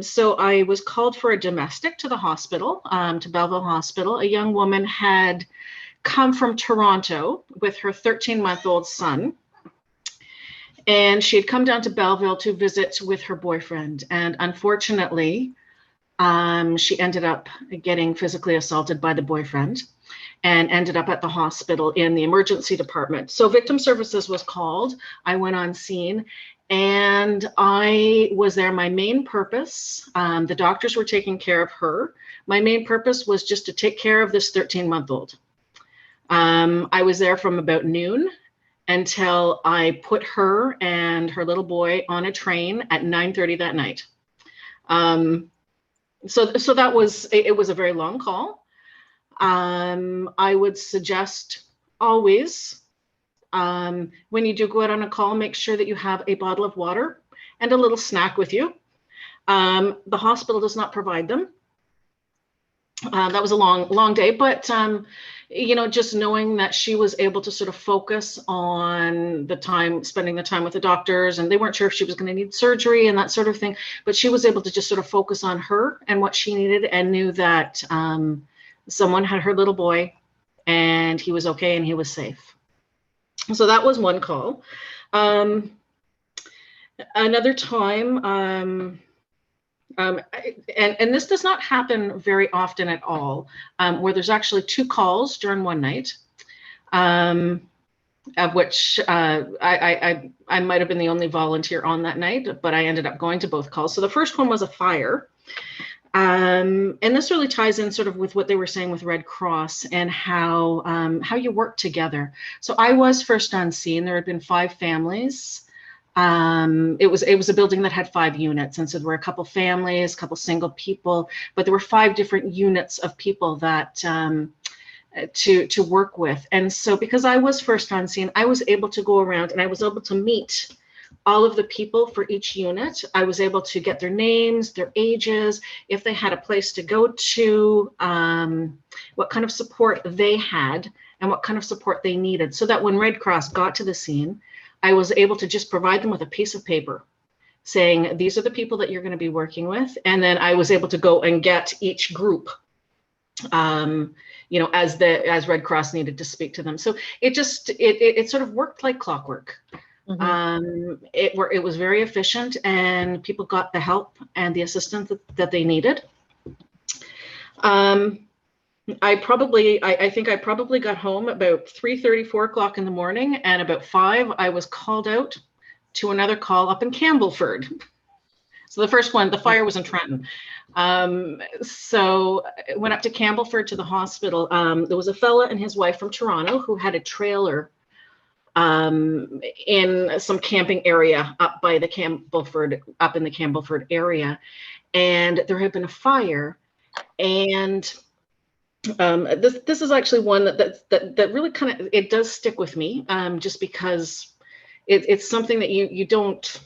so I was called for a domestic to the hospital, to Belleville Hospital. A young woman had come from Toronto with her 13-month-old son. And she had come down to Belleville to visit with her boyfriend. And unfortunately, she ended up getting physically assaulted by the boyfriend and ended up at the hospital in the emergency department. So victim services was called. I went on scene and I was there. My main purpose, the doctors were taking care of her. My main purpose was just to take care of this 13-month-old. I was there from about noon until I put her and her little boy on a train at 9:30 that night. So that was, it was a very long call. I would suggest always, when you do go out on a call, make sure that you have a bottle of water and a little snack with you. The hospital does not provide them. That was a long day, but you know, just knowing that she was able to sort of focus on spending the time with the doctors, and they weren't sure if she was going to need surgery and that sort of thing, but she was able to just sort of focus on her and what she needed, and knew that someone had her little boy and he was okay and he was safe. So that was one call. Another time, and this does not happen very often at all, where there's actually 2 calls during one night, of which I might have been the only volunteer on that night, but I ended up going to both calls. So the first one was a fire. And this really ties in sort of with what they were saying with Red Cross and how you work together. So I was first on scene. There had been 5 families. It was a building that had 5 units, and so there were a couple families, a couple single people, but there were 5 different units of people that to work with. And so because I was first on scene, I was able to go around and I was able to meet all of the people for each unit. I was able to get their names, their ages, if they had a place to go to, what kind of support they had, and what kind of support they needed, so that when Red Cross got to the scene, I was able to just provide them with a piece of paper saying, these are the people that you're going to be working with. And then I was able to go and get each group, you know, as Red Cross needed to speak to them. So it sort of worked like clockwork. It was very efficient, and people got the help and the assistance that they needed. I think I probably got home about 3:30, 4 o'clock in the morning, and about 5, I was called out to another call up in Campbellford. So the first one, the fire was in Trenton. So I went up to Campbellford to the hospital. There was a fella and his wife from Toronto who had a trailer in some camping area up in the Campbellford area, and there had been a fire. And this is actually one that really kind of, it does stick with me, just because it's something that you don't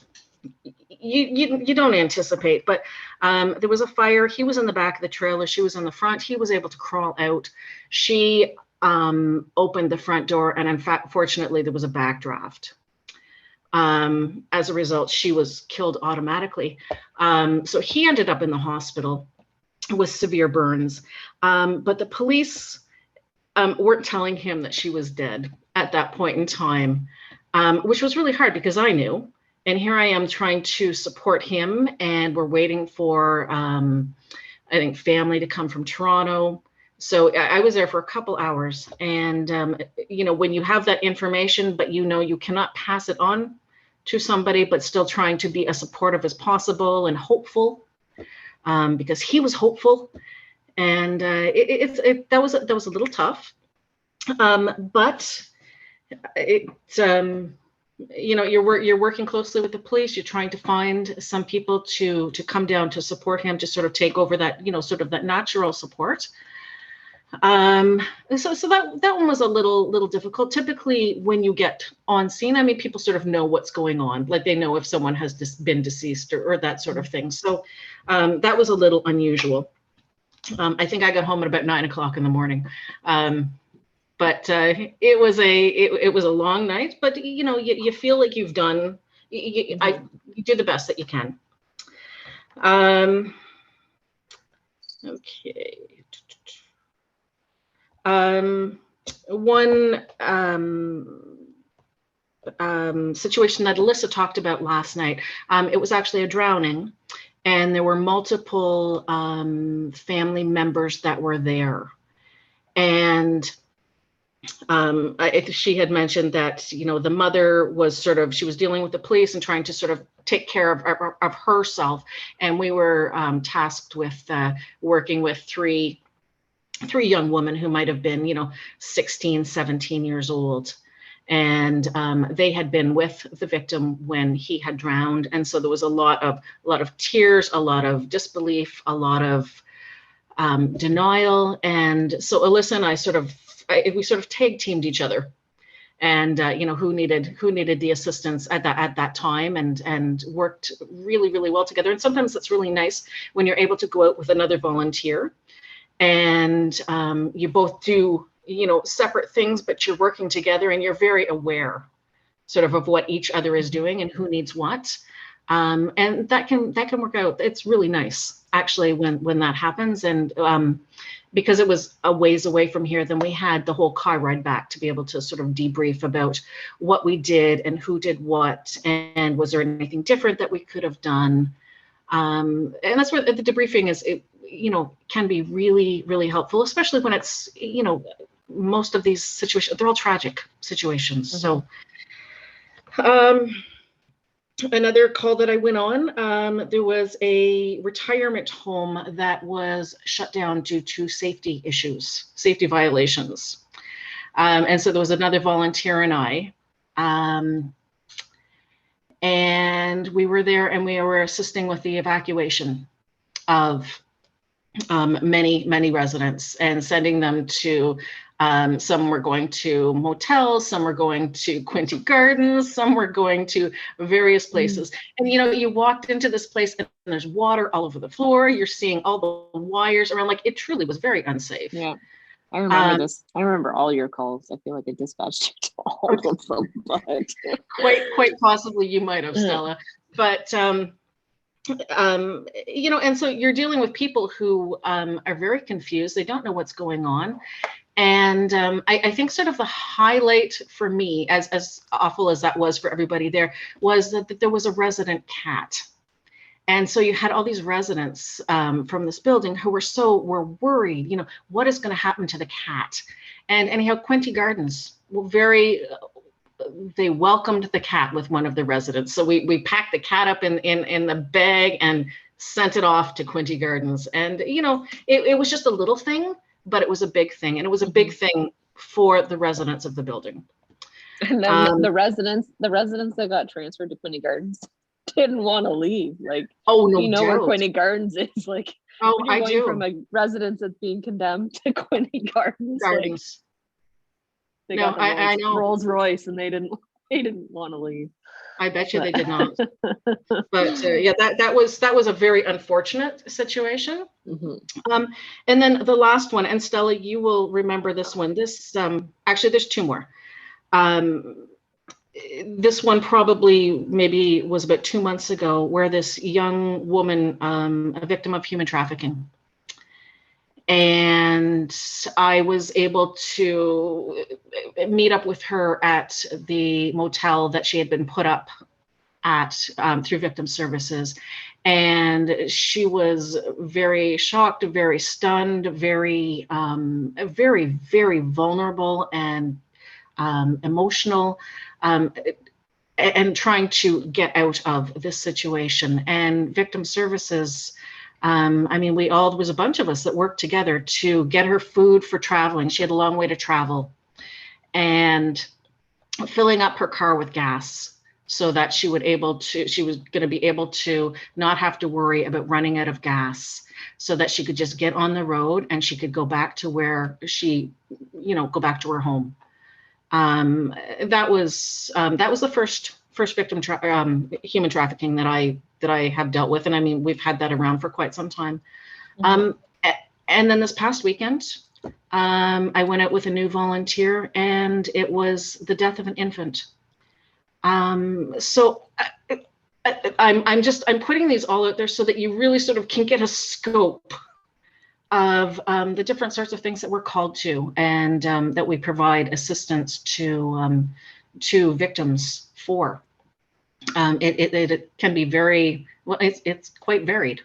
anticipate. But there was a fire. He was in the back of the trailer. She was in the front. He was able to crawl out. She opened the front door, and in fact, fortunately, there was a backdraft. As a result, she was killed automatically. So he ended up in the hospital with severe burns. But the police weren't telling him that she was dead at that point in time, which was really hard because I knew. And here I am trying to support him, and we're waiting for, I think, family to come from Toronto. So I was there for a couple hours, and you know, when you have that information, but you know you cannot pass it on to somebody, but still trying to be as supportive as possible and hopeful, because he was hopeful, and that was a little tough, but you know, you're working closely with the police. You're trying to find some people to come down to support him, to sort of take over that, you know, sort of that natural support. So that one was a little difficult. Typically, when you get on scene, I mean, people sort of know what's going on, like they know if someone has been deceased or that sort of thing. So that was a little unusual. I think I got home at about 9 o'clock in the morning. But it was a long night, but you know, you feel like you've done, you do the best that you can. Okay. One situation that Alyssa talked about last night, it was actually a drowning, and there were multiple family members that were there. And she had mentioned that, you know, the mother was she was dealing with the police and trying to sort of take care of herself. And we were tasked with working with three young women who might have been, you know, 16, 17 years old. And they had been with the victim when he had drowned. And so there was a lot of tears, a lot of disbelief, a lot of denial. And so Alyssa and I we sort of tag teamed each other, and you know, who needed the assistance at that time, and worked really, really well together. And sometimes it's really nice when you're able to go out with another volunteer, and you both do, you know, separate things, but you're working together, and you're very aware sort of what each other is doing and who needs what. And that can work out. It's really nice actually when that happens. And because it was a ways away from here, then we had the whole car ride back to be able to sort of debrief about what we did and who did what, and was there anything different that we could have done. And that's where the debriefing is, you know, can be really, really helpful, especially when it's, you know, most of these situations, they're all tragic situations. Mm-hmm. So another call that I went on, there was a retirement home that was shut down due to safety issues, safety violations. And so there was another volunteer and I, and we were there and we were assisting with the evacuation of many residents and sending them to, some were going to motels, some were going to Quinte Gardens, some were going to various places. And you walked into this place and there's water all over the floor. You're seeing all the wires around, like it truly was very unsafe. Yeah. I remember this. I remember all your calls. I feel like I dispatched you to all of them, but quite possibly you might have, Stella. But and so you're dealing with people who are very confused. They don't know what's going on. And I think sort of the highlight for me, as awful as that was for everybody there, was that there was a resident cat. And so you had all these residents from this building who were worried, what is going to happen to the cat? And anyhow, Quinte Gardens were they welcomed the cat with one of the residents. So we packed the cat up in the bag and sent it off to Quinte Gardens. And, it was just a little thing, but it was a big thing. And it was a big thing for the residents of the building. And then the residents that got transferred to Quinte Gardens didn't want to leave. Like, oh no, where Quinte Gardens is. Like, oh, I do. From a residence that's being condemned to Quinte Gardens. Like, they got I know. Rolls Royce, and they didn't want to leave. I bet you they did not. But yeah, that was a very unfortunate situation. And then the last one, and Stella, you will remember this one. This actually, there's two more. This one probably maybe was about 2 months ago, where this young woman, a victim of human trafficking, and I was able to meet up with her at the motel that she had been put up at through Victim Services. And she was very shocked, very stunned, very vulnerable and emotional, and trying to get out of this situation. And Victim Services, there was a bunch of us that worked together to get her food for traveling. She had a long way to travel, and filling up her car with gas so that she was going to be able to not have to worry about running out of gas, so that she could just get on the road and she could go back to where go back to her home. That was the first victim human trafficking that I have dealt with, and we've had that around for quite some time. And then this past weekend, I went out with a new volunteer, and it was the death of an infant. So I'm putting these all out there so that you really sort of can get a scope of the different sorts of things that we're called to, and that we provide assistance to victims for. It can be very well. It's quite varied.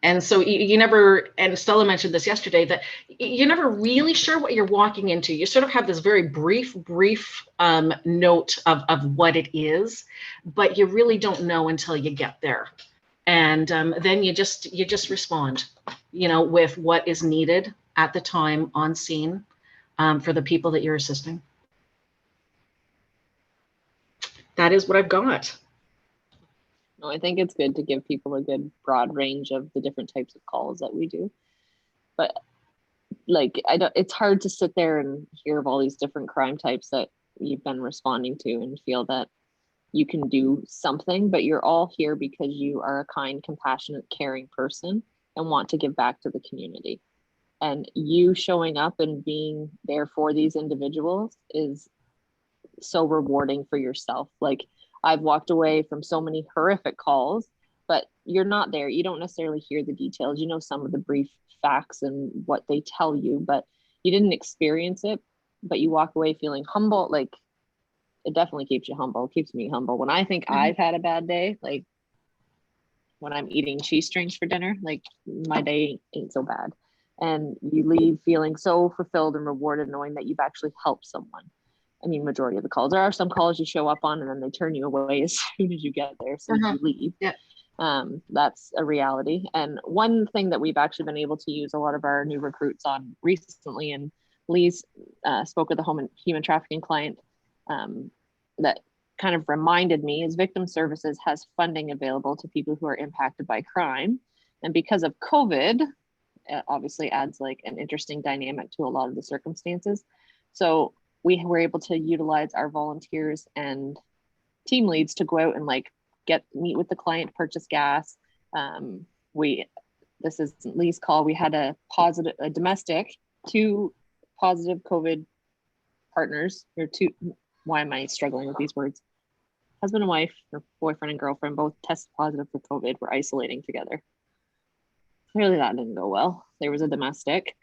And so you never, and Stella mentioned this yesterday, that you're never really sure what you're walking into. You sort of have this very brief note of what it is, but you really don't know until you get there. And then you just respond, with what is needed at the time on scene for the people that you're assisting. That is what I've got. No, I think it's good to give people a good broad range of the different types of calls that we do. But it's hard to sit there and hear of all these different crime types that you've been responding to and feel that you can do something, but you're all here because you are a kind, compassionate, caring person and want to give back to the community. And you showing up and being there for these individuals is so rewarding for yourself. Like, I've walked away from so many horrific calls, but you're not there. You don't necessarily hear the details. You know some of the brief facts and what they tell you, but you didn't experience it. But you walk away feeling humble. Like, it definitely keeps you humble. It keeps me humble. When I think I've had a bad day, like when I'm eating cheese strings for dinner, like my day ain't so bad. And you leave feeling so fulfilled and rewarded, knowing that you've actually helped someone. I mean, majority of the calls. There are some calls you show up on and then they turn you away as soon as you get there, so you leave. Yeah. That's a reality. And one thing that we've actually been able to use a lot of our new recruits on recently, and Lee's spoke with a human trafficking client that kind of reminded me, is Victim Services has funding available to people who are impacted by crime. And because of COVID, it obviously adds like an interesting dynamic to a lot of the circumstances. So we were able to utilize our volunteers and team leads to go out and like meet with the client, purchase gas. This is Lee's call. We had a domestic, 2 positive COVID partners, or 2, why am I struggling with these words? Husband and wife, or boyfriend and girlfriend, both tested positive for COVID, were isolating together. Clearly that didn't go well. There was a domestic.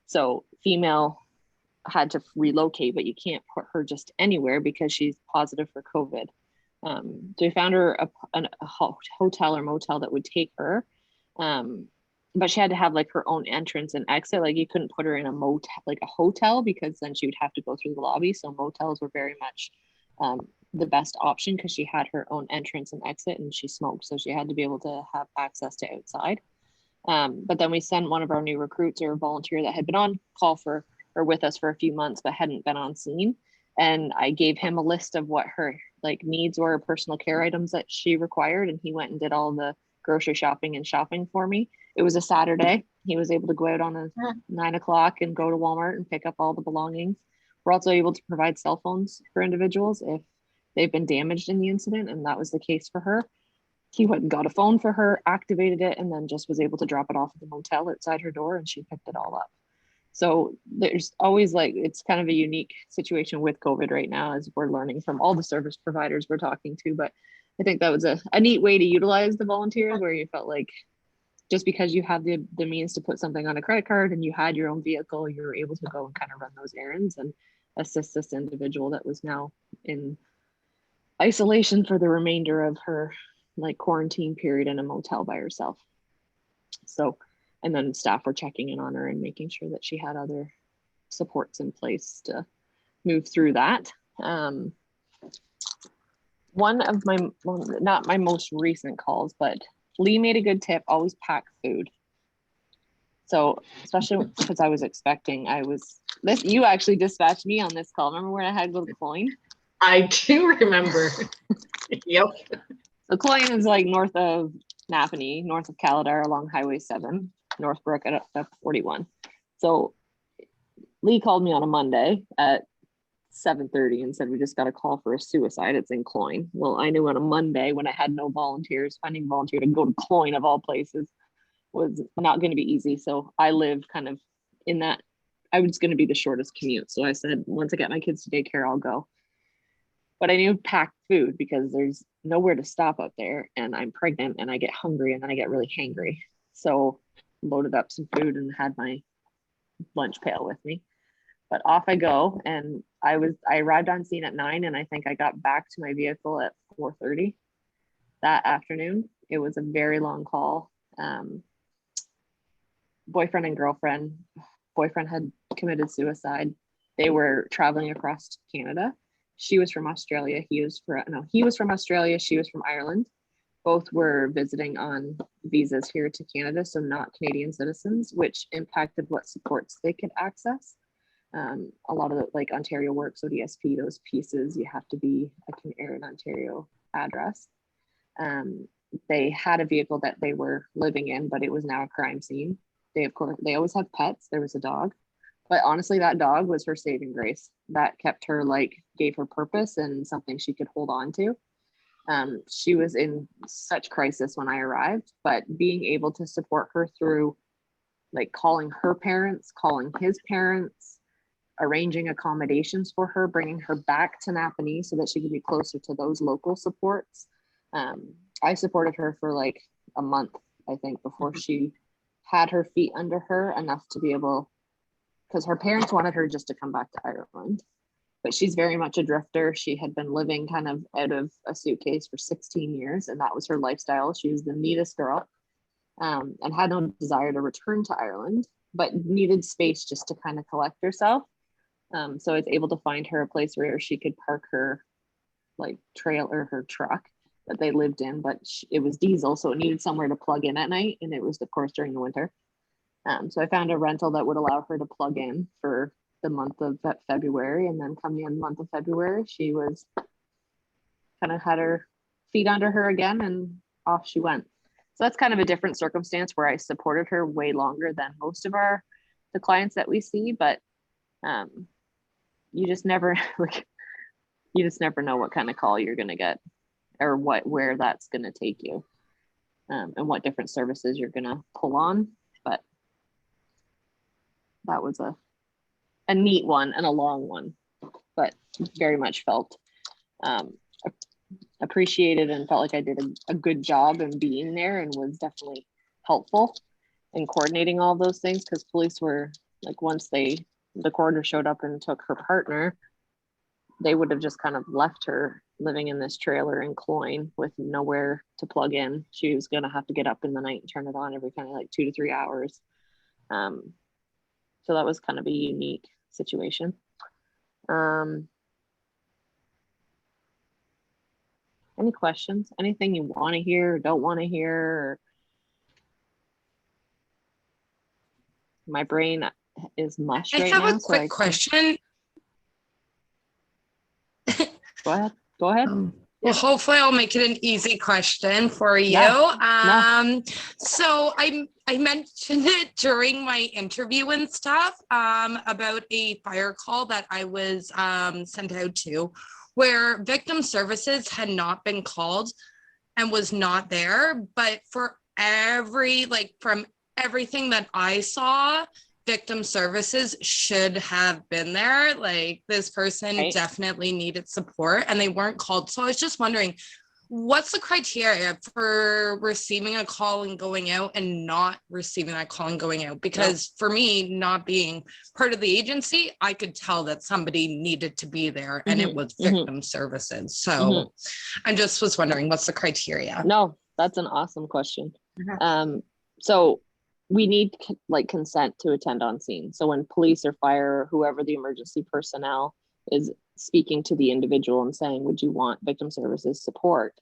So female had to relocate, but you can't put her just anywhere because she's positive for COVID. So we found her a hotel or motel that would take her. But she had to have like her own entrance and exit. Like you couldn't put her in a motel, like a hotel, because then she would have to go through the lobby. So motels were very much the best option because she had her own entrance and exit, and she smoked. So she had to be able to have access to outside. But then we sent one of our new recruits or a volunteer that had been on call for or with us for a few months, but hadn't been on scene. And I gave him a list of what her like needs were, personal care items that she required. And he went and did all the grocery shopping and shopping for me. It was a Saturday. He was able to go out on a 9 o'clock and go to Walmart and pick up all the belongings. We're also able to provide cell phones for individuals if they've been damaged in the incident. And that was the case for her. He went and got a phone for her, activated it, and then just was able to drop it off at the motel outside her door, and she picked it all up. So there's always like, it's kind of a unique situation with COVID right now as we're learning from all the service providers we're talking to. But I think that was a neat way to utilize the volunteers, where you felt like just because you have the means to put something on a credit card and you had your own vehicle, you were able to go and kind of run those errands and assist this individual that was now in isolation for the remainder of her like quarantine period in a motel by herself. So, and then staff were checking in on her and making sure that she had other supports in place to move through that. One of my, well, not my most recent calls, but Lee made a good tip, always pack food. So especially because I was expecting, you actually dispatched me on this call. Remember when I had to go to Cloyne? I do remember. Yep. So Cloyne is like north of Napanee, north of Carlisle along Highway 7, Northbrook at 41. So Lee called me on a Monday at 7:30 and said, we just got a call for a suicide. It's in Cloyne. Well, I knew on a Monday when I had no volunteers, finding a volunteer to go to Cloyne of all places was not going to be easy. So I live kind of in that, I was going to be the shortest commute. So I said, once I get my kids to daycare, I'll go. But I knew packed food because there's nowhere to stop up there, and I'm pregnant and I get hungry and then I get really hangry. So loaded up some food and had my lunch pail with me. But off I go, and I arrived on scene at 9, and I think I got back to my vehicle at 4:30 that afternoon. It was a very long call. Boyfriend and girlfriend. Boyfriend had committed suicide. They were traveling across Canada. She was from Australia. He was from Australia. She was from Ireland. Both were visiting on visas here to Canada, so not Canadian citizens, which impacted what supports they could access. A lot of the, like Ontario Works, ODSP, those pieces, you have to be an Ontario address. They had a vehicle that they were living in, but it was now a crime scene. They always have pets. There was a dog, but honestly, that dog was her saving grace. That kept her, gave her purpose and something she could hold on to. She was in such crisis when I arrived, but being able to support her through calling her parents, calling his parents, arranging accommodations for her, bringing her back to Napanee so that she could be closer to those local supports. I supported her for a month, I think, before she had her feet under her enough to be able, because her parents wanted her just to come back to Ireland, but she's very much a drifter. She had been living kind of out of a suitcase for 16 years, and that was her lifestyle. She was the neatest girl, and had no desire to return to Ireland, but needed space just to kind of collect herself. So I was able to find her a place where she could park her like trailer, her truck that they lived in, but it was diesel, so it needed somewhere to plug in at night, and it was of course during the winter. So I found a rental that would allow her to plug in for the month of February, and then come the end month of February, she was kind of had her feet under her again, and off she went. So that's kind of a different circumstance where I supported her way longer than most of the clients that we see, but you just never you just never know what kind of call you're going to get, or where that's going to take you, and what different services you're going to pull on. But that was a neat one and a long one, but very much felt appreciated and felt like I did a good job in being there, and was definitely helpful in coordinating all those things, because police were like, once the coroner showed up and took her partner, they would have just kind of left her living in this trailer in Cloyne with nowhere to plug in. She was going to have to get up in the night and turn it on every kind of like 2 to 3 hours. So that was kind of a unique situation. Any questions? Anything you want to hear or don't want to hear? Or... My brain is mush right now. I have a quick question. Go ahead. Well, hopefully I'll make it an easy question for you. Yeah. So I mentioned it during my interview and stuff, about a fire call that I was sent out to, where victim services had not been called and was not there. But for from everything that I saw, victim services should have been there. Like, this person definitely needed support and they weren't called. So I was just wondering, what's the criteria for receiving a call and going out and not receiving that call and going out? Because for me, not being part of the agency, I could tell that somebody needed to be there, and it was victim services. So I just was wondering, what's the criteria? No, that's an awesome question. So we need like consent to attend on scene. So when police or fire or whoever the emergency personnel is speaking to the individual and saying, would you want victim services support?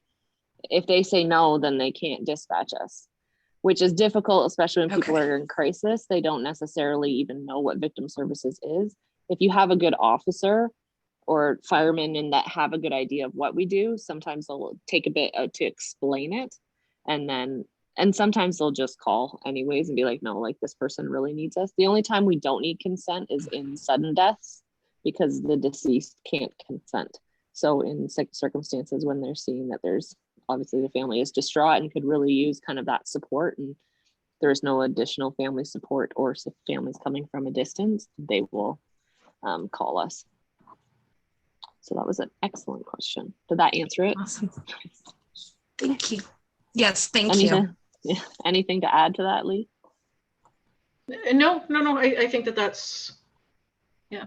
If they say no, then they can't dispatch us, which is difficult, especially when people are in crisis. They don't necessarily even know what victim services is. If you have a good officer or firemen and that have a good idea of what we do, sometimes they'll take a bit to explain it, and sometimes they'll just call anyways and be like, no, like, this person really needs us. The only time we don't need consent is in sudden deaths, because the deceased can't consent. So in circumstances when they're seeing that there's obviously the family is distraught and could really use kind of that support, and there's no additional family support or families coming from a distance, they will call us. So that was an excellent question. Did that answer it? Awesome. Thank you. Yes, thank you. Anything to add to that, Lee? No. I think that's, yeah.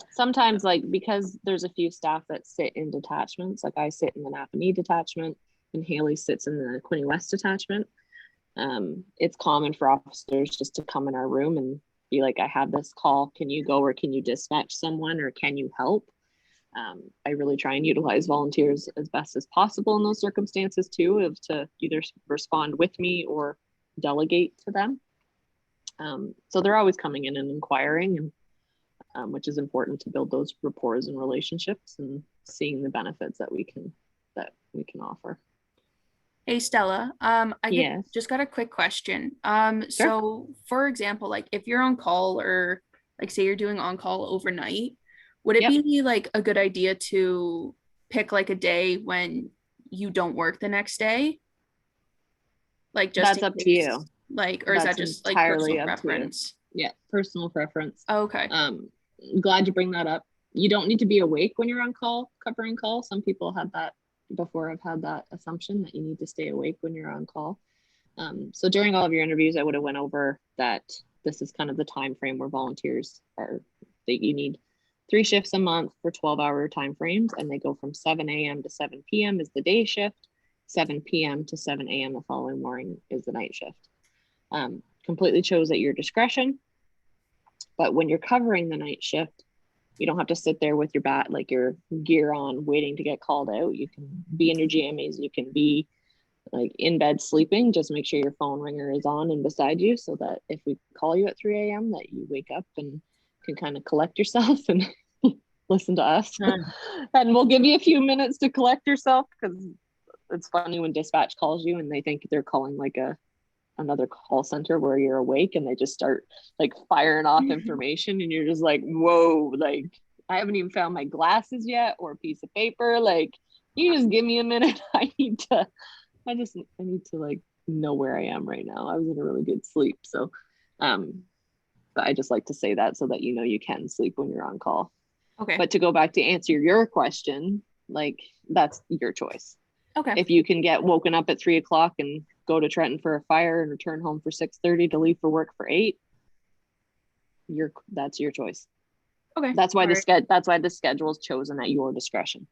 Sometimes, like, because there's a few staff that sit in detachments, like I sit in the Napanee detachment and Haley sits in the Quinte West detachment. It's common for officers just to come in our room and be like, I have this call, can you go, or can you dispatch someone, or can you help? I really try and utilize volunteers as best as possible in those circumstances too, of to either respond with me or delegate to them. So they're always coming in and inquiring, and which is important to build those rapports and relationships and seeing the benefits that we can offer. Hey Stella, just got a quick question. So for example, like if you're on call, or like say you're doing on call overnight, would it be like a good idea to pick like a day when you don't work the next day? Like, just that's up to you. Like, or is that just like personal preference? Yeah, personal preference. Oh, okay. Glad you bring that up. You don't need to be awake when you're on call, covering call. Some people had that before. I've had that assumption that you need to stay awake when you're on call. So during all of your interviews, I would have went over that this is kind of the time frame where volunteers are, that you need 3 shifts a month for 12-hour time frames, and they go from 7 a.m. to 7 p.m. is the day shift, 7 p.m. to 7 a.m. the following morning is the night shift. Completely chose at your discretion. But when you're covering the night shift, you don't have to sit there with your gear on waiting to get called out. You can be in your jammies, you can be like in bed sleeping. Just make sure your phone ringer is on and beside you, so that if we call you at 3 a.m. that you wake up and can kind of collect yourself and listen to us. And we'll give you a few minutes to collect yourself, because it's funny when dispatch calls you and they think they're calling like another call center where you're awake, and they just start like firing off information, and you're just like, whoa, like I haven't even found my glasses yet or a piece of paper. Like, you just give me a minute. I need to like know where I am right now. I was in a really good sleep. So but I just like to say that so that you know you can sleep when you're on call. Okay. But to go back to answer your question, like, that's your choice. Okay. If you can get woken up at 3 o'clock and go to Trenton for a fire and return home for 6:30 to leave for work for 8, that's your choice. Okay. That's why that's why the schedule is chosen at your discretion.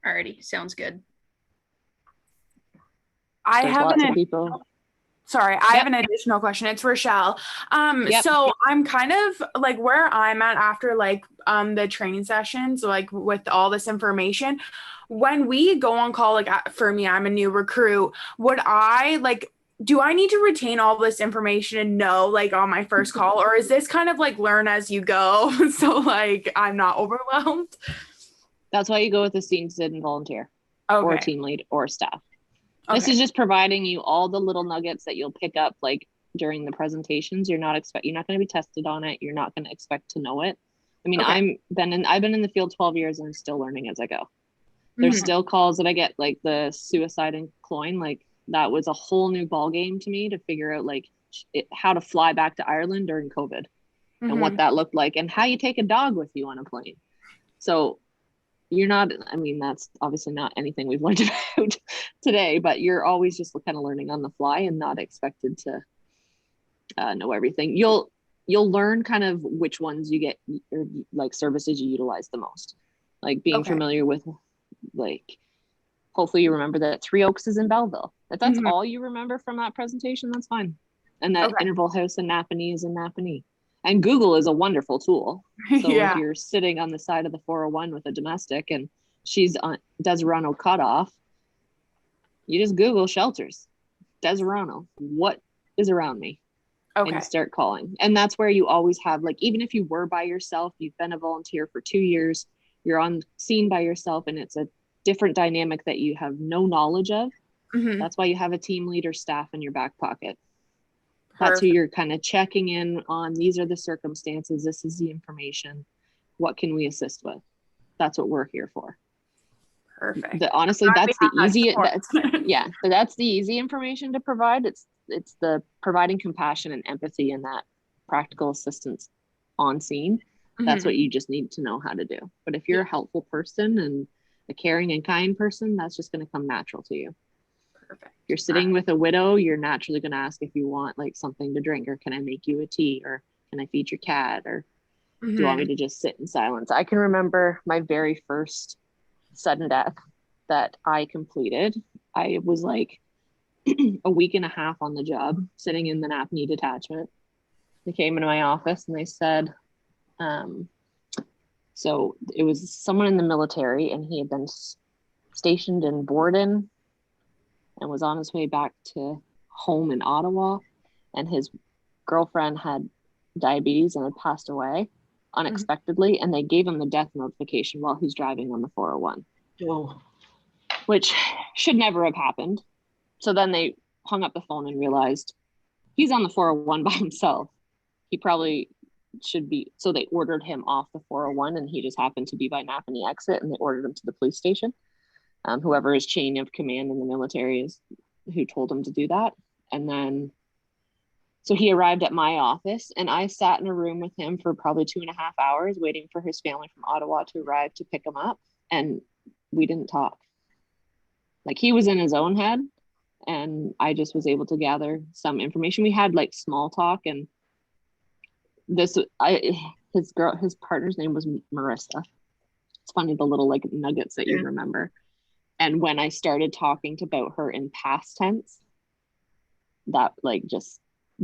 Alrighty, sounds good. I There's have lots of people. Sorry, I have an additional question. It's Rochelle. So I'm kind of like where I'm at after like the training sessions, like with all this information. When we go on call, like for me, I'm a new recruit. Do I need to retain all this information and know like on my first call, or is this kind of like learn as you go? So like I'm not overwhelmed. That's why you go with a student volunteer, or a team lead or staff. This is just providing you all the little nuggets that you'll pick up like during the presentations. You're not going to be tested on it. You're not going to expect to know it. I mean, I've been in the field 12 years and I'm still learning as I go. There's still calls that I get, like the suicide in Cloyne, like that was a whole new ball game to me to figure out like how to fly back to Ireland during COVID and what that looked like, and how you take a dog with you on a plane. So that's obviously not anything we've learned about today, but you're always just kind of learning on the fly and not expected to know everything. You'll learn kind of which ones you get, or like services you utilize the most, like being familiar with, like, hopefully you remember that Three Oaks is in Belleville. If that's all you remember from that presentation, that's fine. And that Interval House in Napanee is in Napanee. And Google is a wonderful tool. So if you're sitting on the side of the 401 with a domestic and she's on Deserano cutoff, you just Google shelters, Deserano, what is around me? And start calling. And that's where you always have, like, even if you were by yourself, you've been a volunteer for 2 years, you're on scene by yourself, and it's a different dynamic that you have no knowledge of. That's why you have a team leader staff in your back pocket. That's who you're kind of checking in on. These are the circumstances. This is the information. What can we assist with? That's what we're here for. Perfect. That's the easy information to provide. It's the providing compassion and empathy and that practical assistance on scene. That's what you just need to know how to do. But if you're a helpful person and a caring and kind person, that's just going to come natural to you. Perfect. You're sitting with a widow, you're naturally going to ask if you want like something to drink, or can I make you a tea, or can I feed your cat, or do you want me to just sit in silence? I can remember my very first sudden death that I completed. I was like a week and a half on the job, sitting in the Napanee detachment. They came into my office and they said, so it was someone in the military, and he had been stationed in Borden and was on his way back to home in Ottawa, and his girlfriend had diabetes and had passed away unexpectedly, and they gave him the death notification while he's driving on the 401. Whoa. Which should never have happened. So then they hung up the phone and realized he's on the 401 by himself. He probably should be, so they ordered him off the 401, and he just happened to be by Napanee exit, and they ordered him to the police station. Whoever his chain of command in the military is, who told him to do that. And then, so he arrived at my office, and I sat in a room with him for probably 2.5 hours, waiting for his family from Ottawa to arrive to pick him up. And we didn't talk. Like, he was in his own head, and I just was able to gather some information. We had like small talk, and his partner's name was Marissa. It's funny, the little like nuggets that you remember. And when I started talking about her in past tense, that like just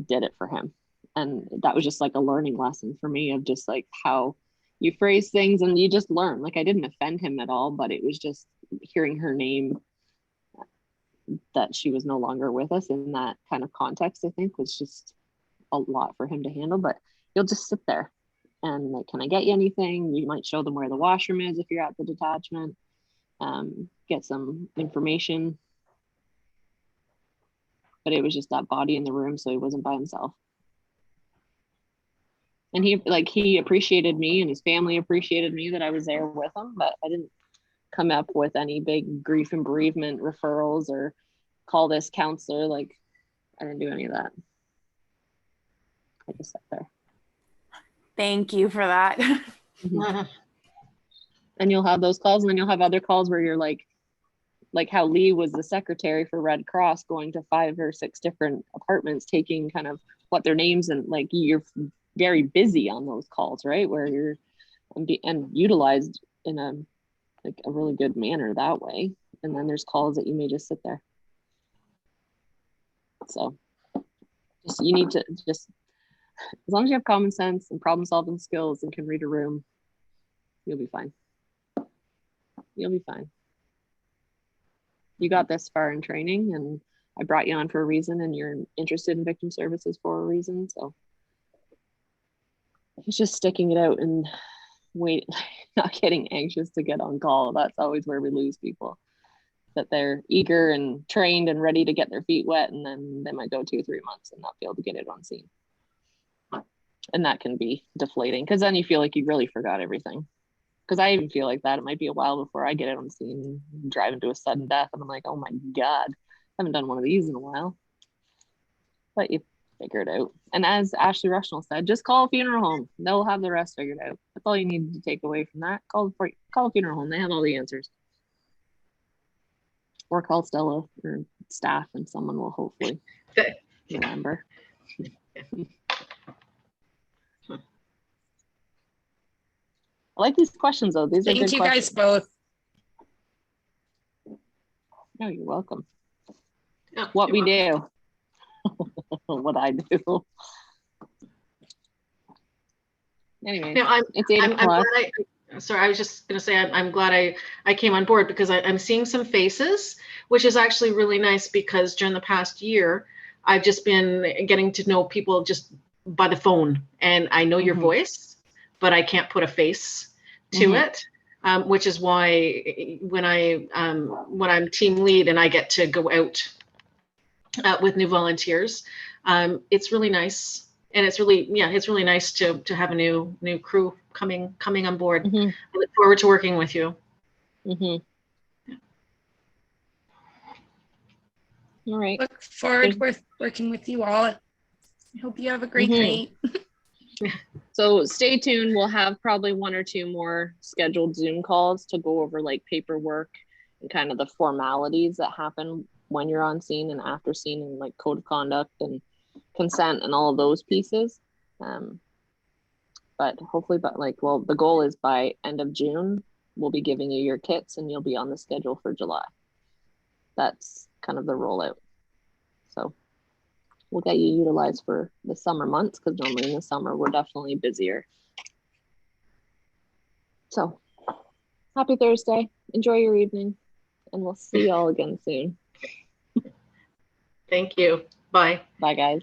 did it for him. And that was just like a learning lesson for me of just like how you phrase things and you just learn. Like I didn't offend him at all, but it was just hearing her name, that she was no longer with us in that kind of context, I think was just a lot for him to handle. But you'll just sit there and like, can I get you anything? You might show them where the washroom is if you're at the detachment, get some information. But it was just that Boddy in the room, so he wasn't by himself. And he appreciated me, and his family appreciated me that I was there with him, but I didn't come up with any big grief and bereavement referrals or call this counselor. Like I didn't do any of that. I just sat there. Thank you for that. And you'll have those calls, and then you'll have other calls where you're like how Lee was the secretary for Red Cross, going to 5 or 6 different apartments, taking kind of what their names, and like you're very busy on those calls, right? Where you're and utilized in a really good manner that way. And then there's calls that you may just sit there. So you need to just, as long as you have common sense and problem solving skills and can read a room, you'll be fine. You'll be fine. You got this far in training, and I brought you on for a reason, and you're interested in victim services for a reason. So it's just sticking it out and not getting anxious to get on call. That's always where we lose people, that they're eager and trained and ready to get their feet wet, and then they might go 2 or 3 months and not be able to get it on scene. And that can be deflating, because then you feel like you really forgot everything. Because I even feel like that. It might be a while before I get it on scene, driving to a sudden death, and I'm like, oh my God, I haven't done one of these in a while. But you figure it out. And as Ashley Rushnell said, just call a funeral home. They'll have the rest figured out. That's all you need to take away from that. Call a funeral home. They have all the answers. Or call Stella or staff, and someone will hopefully remember. I like these questions though. These are good questions. Thank you guys both. No, you're welcome. What we do. What I do. Anyway, no, it's 8 o'clock. Sorry, I was just going to say I'm glad I came on board, because I'm seeing some faces, which is actually really nice, because during the past year, I've just been getting to know people just by the phone, and I know your voice, but I can't put a face to it, which is why when I'm team lead and I get to go out with new volunteers, it's really nice. And it's really nice to have a new crew coming on board. I look forward to working with you. All right. Look forward to working with you all. I hope you have a great night. So stay tuned. We'll have probably 1 or 2 more scheduled Zoom calls to go over like paperwork and kind of the formalities that happen when you're on scene and after scene, and like code of conduct and consent and all of those pieces. But hopefully, the goal is by end of June, we'll be giving you your kits and you'll be on the schedule for July. That's kind of the rollout. So we'll get you utilized for the summer months, because normally in the summer we're definitely busier. So happy Thursday. Enjoy your evening, and we'll see you all again soon. Thank you. Bye. Bye, guys.